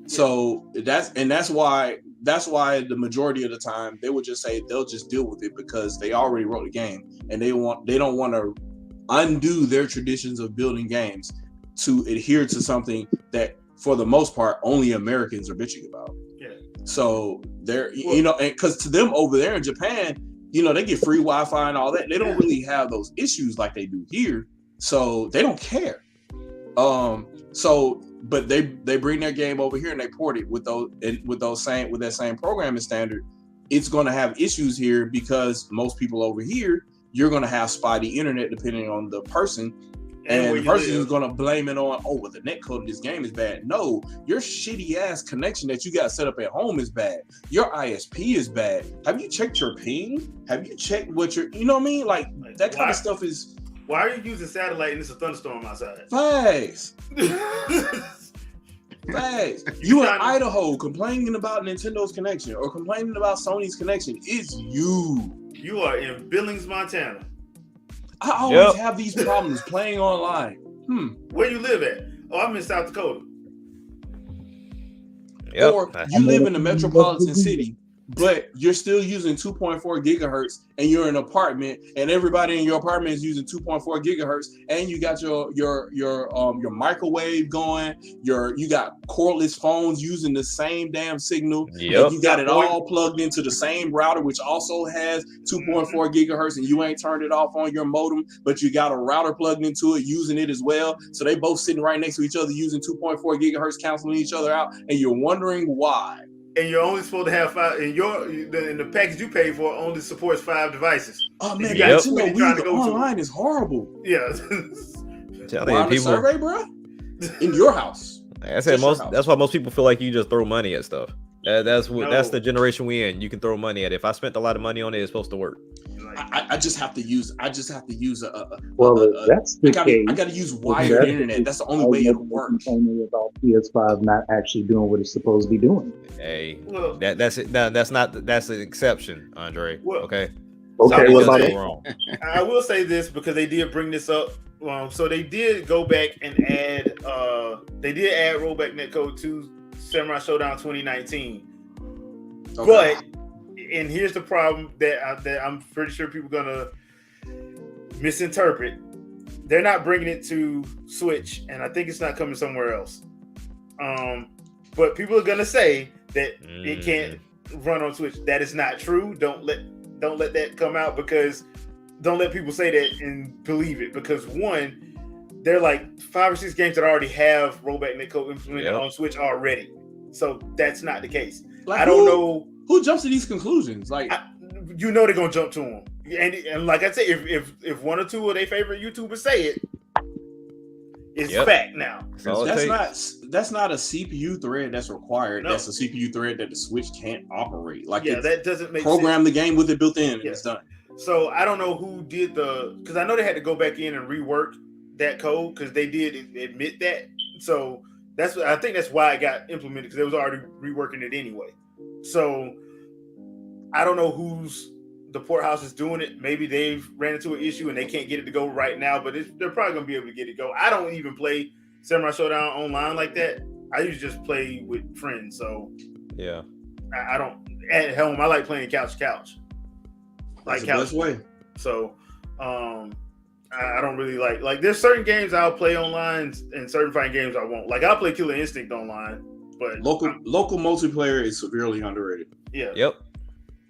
So that's why the majority of the time they would just say they'll just deal with it because they already wrote the game and they don't want to undo their traditions of building games to adhere to something that for the most part only Americans are bitching about. Yeah. So they're and because to them over there in Japan, they get free Wi-Fi and all that. They don't really have those issues like they do here, so they don't care. But they bring their game over here and they port it with that same programming standard. It's going to have issues here because most people over here, you're going to have spotty internet depending on the person, and the person is going to blame it on, well, the netcode of this game is bad. No, your shitty ass connection that you got set up at home is bad. Your ISP is bad. Have you checked your ping? Have you checked what you know what I mean? Like that kind of stuff is. Why are you using satellite and it's a thunderstorm outside? Facts. Facts. You in Idaho complaining about Nintendo's connection or complaining about Sony's connection. It's you. You are in Billings, Montana. I always have these problems playing online. Where you live at? Oh, I'm in South Dakota. Yep. Or you live in a metropolitan city, but you're still using 2.4 gigahertz, and you're in an apartment, and everybody in your apartment is using 2.4 gigahertz, and you got your microwave going. You got cordless phones using the same damn signal. Yep. And you got it all plugged into the same router, which also has 2.4 gigahertz, and you ain't turned it off on your modem, but you got a router plugged into it, using it as well. So they both sitting right next to each other, using 2.4 gigahertz, canceling each other out, and you're wondering why. And you're only supposed to have 5. And the package you pay for only supports 5 devices. Oh man, Yep. Nintendo online is horrible. Yeah. Run the survey, bro. In your house. Like I said, that's why most people feel like you just throw money at stuff. That's the generation we in. You can throw money at it. If I spent a lot of money on it, it's supposed to work. I just have to use a that's the case. I got to use wired internet. That's the only way it works. About PS5 not actually doing what it's supposed to be doing. Hey, that's it. No, that's the exception, Andre. Okay, what about it? I will say this because they did bring this up. So they did go back and add. They did add rollback netcode to Samurai Showdown 2019, but. And here's the problem that I'm pretty sure people are gonna misinterpret. They're not bringing it to Switch, and I think it's not coming somewhere else. But people are gonna say that it can't run on Switch. That is not true. Don't let that come out, because don't let people say that and believe it. Because one, there are like 5 or 6 games that already have rollback netcode implemented on Switch already. So that's not the case. Like I don't know. Who jumps to these conclusions? Like, they're gonna jump to them, and like I say, if 1 or 2 of their favorite YouTubers say it, it's fact now. So that's not a CPU thread that's required. No. That's a CPU thread that the Switch can't operate. Like, that doesn't make program sense. the game with it built in, and it's done. So I don't know who did because I know they had to go back in and rework that code, because they did admit that. So I think that's why it got implemented, because they was already reworking it anyway. So I don't know who's the port house is doing it. Maybe they've ran into an issue and they can't get it to go right now, but they're probably gonna be able to get it go. I don't even play Samurai Showdown online like that. I usually just play with friends. So yeah, I don't at home. I like playing couch. That's the best way. So I don't really like. There's certain games I'll play online and certain fighting games I won't. Like I'll play Killer Instinct online. But local multiplayer is severely underrated. Yeah. Yep.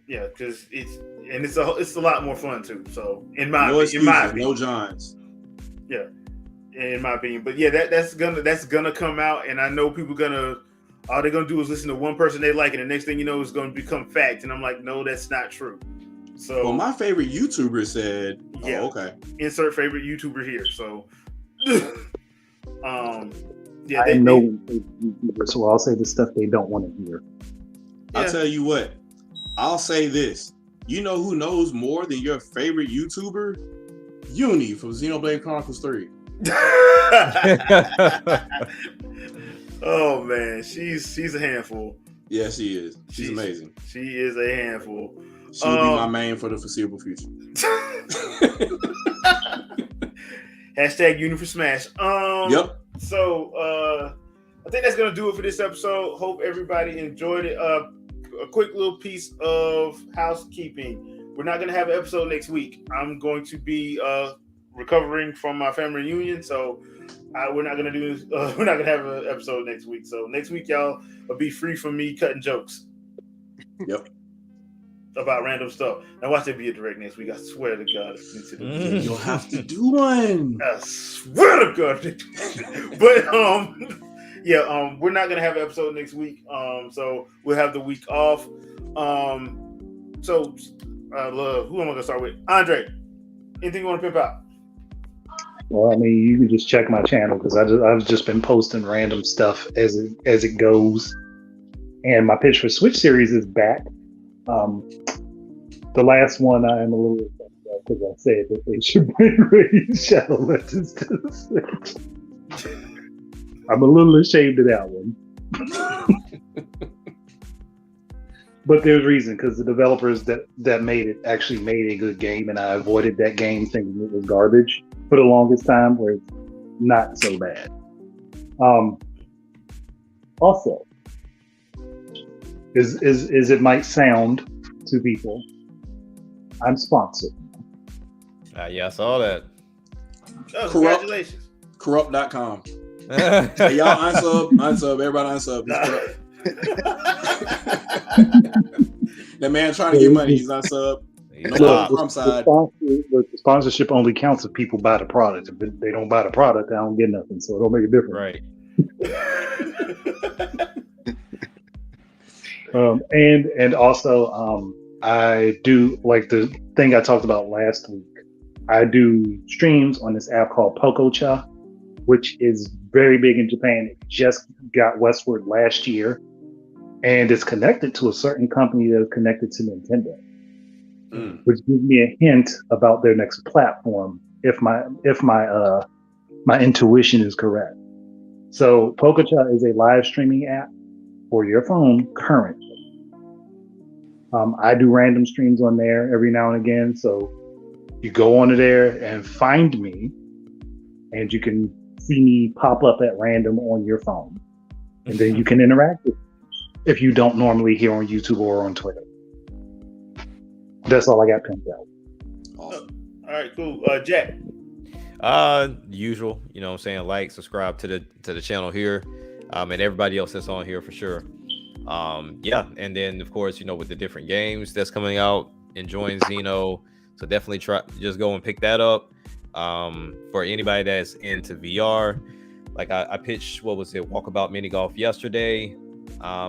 Yeah, because it's a lot more fun too. So in my opinion, no Johns. Yeah, in my opinion. But yeah, that's gonna come out, and I know people all they're gonna do is listen to one person they like, and the next thing you know, it's gonna become fact. And I'm like, no, that's not true. So well, my favorite YouTuber said, okay. Insert favorite YouTuber here. So yeah, I know YouTubers, so I'll say the stuff they don't want to hear. I'll tell you what. I'll say this. You know who knows more than your favorite YouTuber? Uni from Xenoblade Chronicles 3. Oh man, she's a handful. Yeah, she is. She's amazing. She is a handful. She will be my main for the foreseeable future. Hashtag Uni for Smash. Yep. So I think that's gonna do it for this episode. Hope everybody enjoyed it. A quick little piece of housekeeping. We're not gonna have an episode next week. I'm going to be recovering from my family reunion, so we're not gonna have an episode next week. So next week, y'all will be free from me cutting jokes. Yep. About random stuff. Now watch it be a direct next week. I swear to God. You'll have to do one. I swear to God. But yeah, we're not gonna have an episode next week. So we'll have the week off. So who am I gonna start with? Andre, anything you want to pimp out? Well, I mean, you can just check my channel, because I've just been posting random stuff as it goes. And my pitch for Switch series is back. The last one I am a little upset about, because I said that they should bring Raid Shadow Legends to the Switch. I'm a little ashamed of that one. But there's reason, because the developers that made it actually made a good game, and I avoided that game thinking it was garbage for the longest time, where it's not so bad. Also, is it might sound to people, I'm sponsored. Yeah, I saw that. Oh, congratulations. Corrupt.com. Hey, y'all unsub, everybody unsub. That man trying to get money, he's unsub. The sponsorship only counts if people buy the product. If they don't buy the product, I don't get nothing, so it don't make a difference. Right. And also, I do, like the thing I talked about last week, I do streams on this app called Pococha, which is very big in Japan. It just got westward last year, and it's connected to a certain company that is connected to Nintendo, which gives me a hint about their next platform if my intuition is correct. So Pococha is a live streaming app for your phone currently. I do random streams on there every now and again, so you go on there and find me, and you can see me pop up at random on your phone, and then you can interact with me if you don't normally hear on YouTube or on Twitter. That's all I got pinned out. Awesome. All right, cool. Jack. Usual, you know what I'm saying, like, subscribe to the channel here, and everybody else that's on here for sure. Yeah, and then of course, you know, with the different games that's coming out, enjoying Xeno, so definitely just go and pick that up. For anybody that's into VR, like I pitched, what was it, Walkabout Mini Golf yesterday.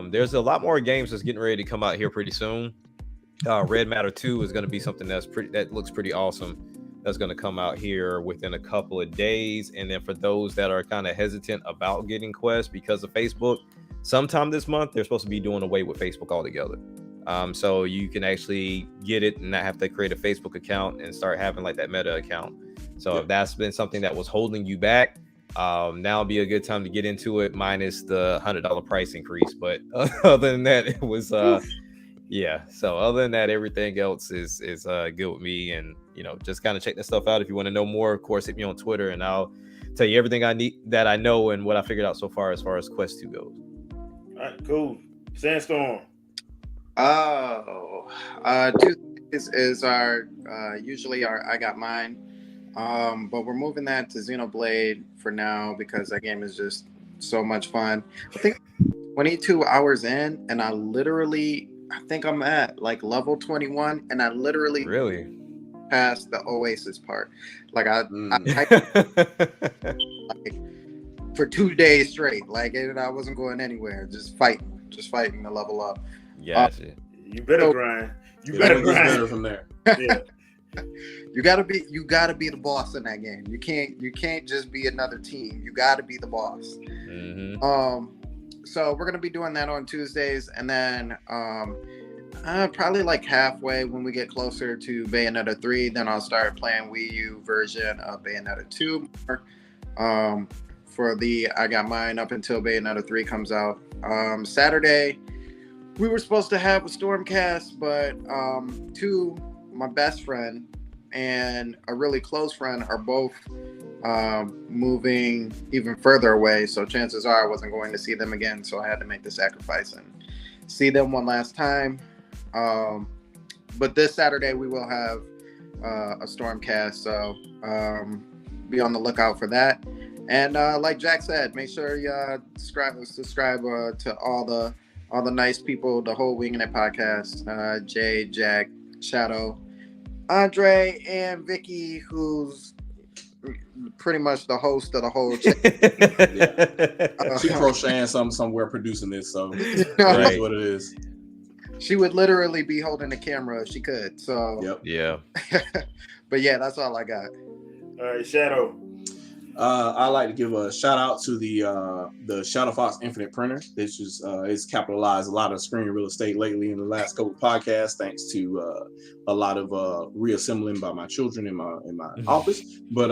There's a lot more games that's getting ready to come out here pretty soon. Red Matter 2 is going to be something that looks pretty awesome. That's going to come out here within a couple of days. And then for those that are kind of hesitant about getting Quest because of Facebook, sometime this month they're supposed to be doing away with Facebook altogether. So you can actually get it and not have to create a Facebook account and start having like that Meta account. So if that's been something that was holding you back, now would be a good time to get into it, minus the $100 price increase. But other than that, it was yeah. So other than that, everything else is good with me. And you know, just kind of check that stuff out. If you want to know more, of course, hit me on Twitter and I'll tell you everything I need that I know and what I figured out so far as Quest 2 goes. All right, cool. Sandstorm. Tuesdays is our usually our I Got Mine, but we're moving that to Xenoblade for now because that game is just so much fun. I think 22 hours in, and I think I'm at like level 21, and I literally past the Oasis part. Like I like, for 2 days straight, like, and I wasn't going anywhere, just fighting to level up. Yeah, you better grind. You better grind better from there. Yeah. You gotta be the boss in that game. You can't just be another team. You gotta be the boss. Mm-hmm. So we're gonna be doing that on Tuesdays, and then probably like halfway when we get closer to Bayonetta 3, then I'll start playing Wii U version of Bayonetta 2 for the I Got Mine up until Bayonetta 3 comes out. Saturday we were supposed to have a Stormcast, but my best friend and a really close friend are both moving even further away, so chances are I wasn't going to see them again, so I had to make the sacrifice and see them one last time. But this Saturday we will have a Stormcast, so be on the lookout for that. And like Jack said, make sure you subscribe to all the nice people, the whole Wingin' It podcast, Jay, Jack, Shadow, Andre, and Vicky, who's pretty much the host of the whole She crocheting something somewhere producing this, so that's what it is. She would literally be holding the camera if she could. So yeah. But yeah, that's all I got. All right, Shadow. I'd like to give a shout out to the Shadow Fox Infinite Printer. This is it's capitalized a lot of screen real estate lately in the last couple of podcasts, thanks to a lot of reassembling by my children in my office. But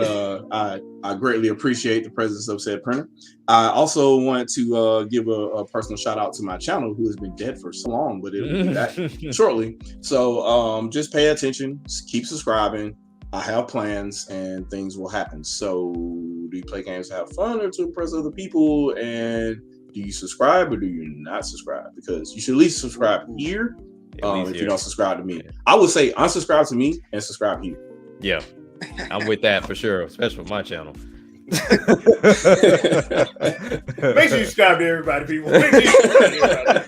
I greatly appreciate the presence of said printer. I also want to give a personal shout out to my channel, who has been dead for so long, but it will be back shortly. So just pay attention, keep subscribing. I have plans and things will happen. So do you play games to have fun or to impress other people? And do you subscribe or do you not subscribe? Because you should at least subscribe here if you don't subscribe to me. I would say unsubscribe to me and subscribe here. Yeah, I'm with that for sure, especially with my channel. Make sure you subscribe to everybody, people. Make sure you subscribe to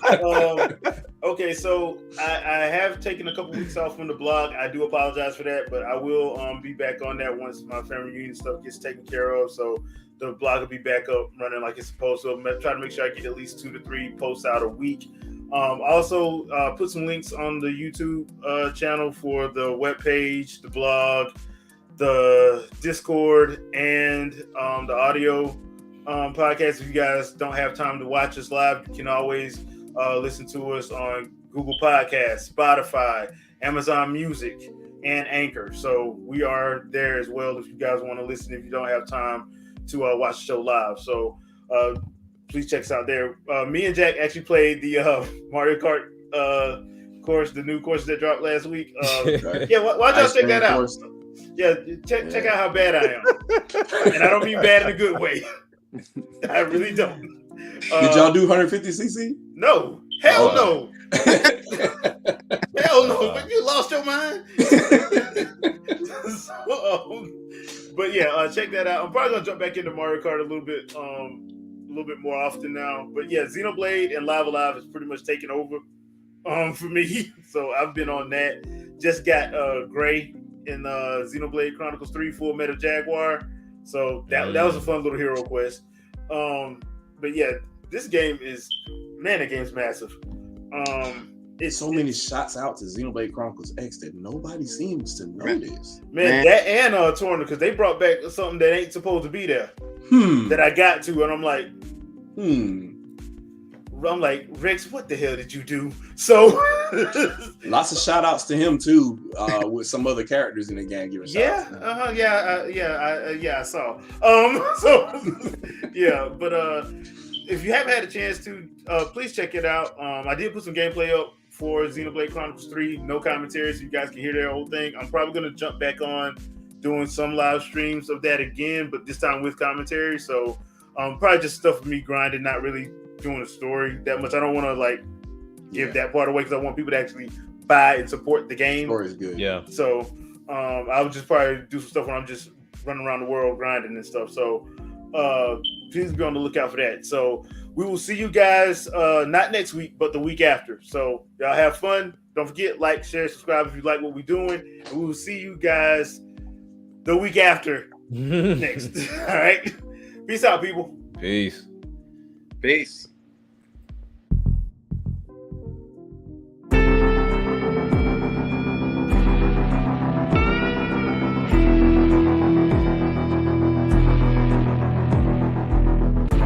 everybody. Okay, so I have taken a couple weeks off from the blog. I do apologize for that, but I will be back on that once my family reunion stuff gets taken care of. So the blog will be back up running like it's supposed to. I'm trying to make sure I get at least 2 to 3 posts out a week. Also put some links on the YouTube channel for the webpage, the blog, the Discord, and the audio podcast. If you guys don't have time to watch us live, you can always listen to us on Google Podcasts, Spotify, Amazon Music, and Anchor. So we are there as well if you guys want to listen if you don't have time to watch the show live. So please check us out there. Me and Jack actually played the Mario Kart course, the new course that dropped last week. Yeah, why don't y'all check that out? Course. Yeah, check out how bad I am. And I don't mean bad in a good way. I really don't. Did y'all do 150cc? No. Hell no. Hell no. But you lost your mind. But yeah, check that out. I'm probably gonna jump back into Mario Kart a little bit more often now. But yeah, Xenoblade and Live Alive is pretty much taken over for me. So I've been on that. Just got Gray in Xenoblade Chronicles 3 Full Metal Jaguar. So that was a fun little hero quest. But yeah, this game is, man, the game's massive. It's so many shots out to Xenoblade Chronicles X that nobody seems to notice. Man, that and Torna, because they brought back something that ain't supposed to be there. That I got to, and I'm like, I'm like, Rex, what the hell did you do? So lots of shout outs to him too, with some other characters in the game giving shout outs. I saw. So yeah, but if you haven't had a chance to, please check it out. I did put some gameplay up for Xenoblade Chronicles 3, no commentary, so you guys can hear the whole thing. I'm probably gonna jump back on doing some live streams of that again, but this time with commentary. So probably just stuff of me grinding, not really doing a story that much. I don't want to like give that part away because I want people to actually buy and support the game. Story is good. Yeah. So I would just probably do some stuff when I'm just running around the world grinding and stuff. So please be on the lookout for that. So we will see you guys not next week, but the week after. So y'all have fun. Don't forget, like, share, subscribe if you like what we're doing. And we will see you guys the week after next. All right. Peace out, people. Peace. Peace.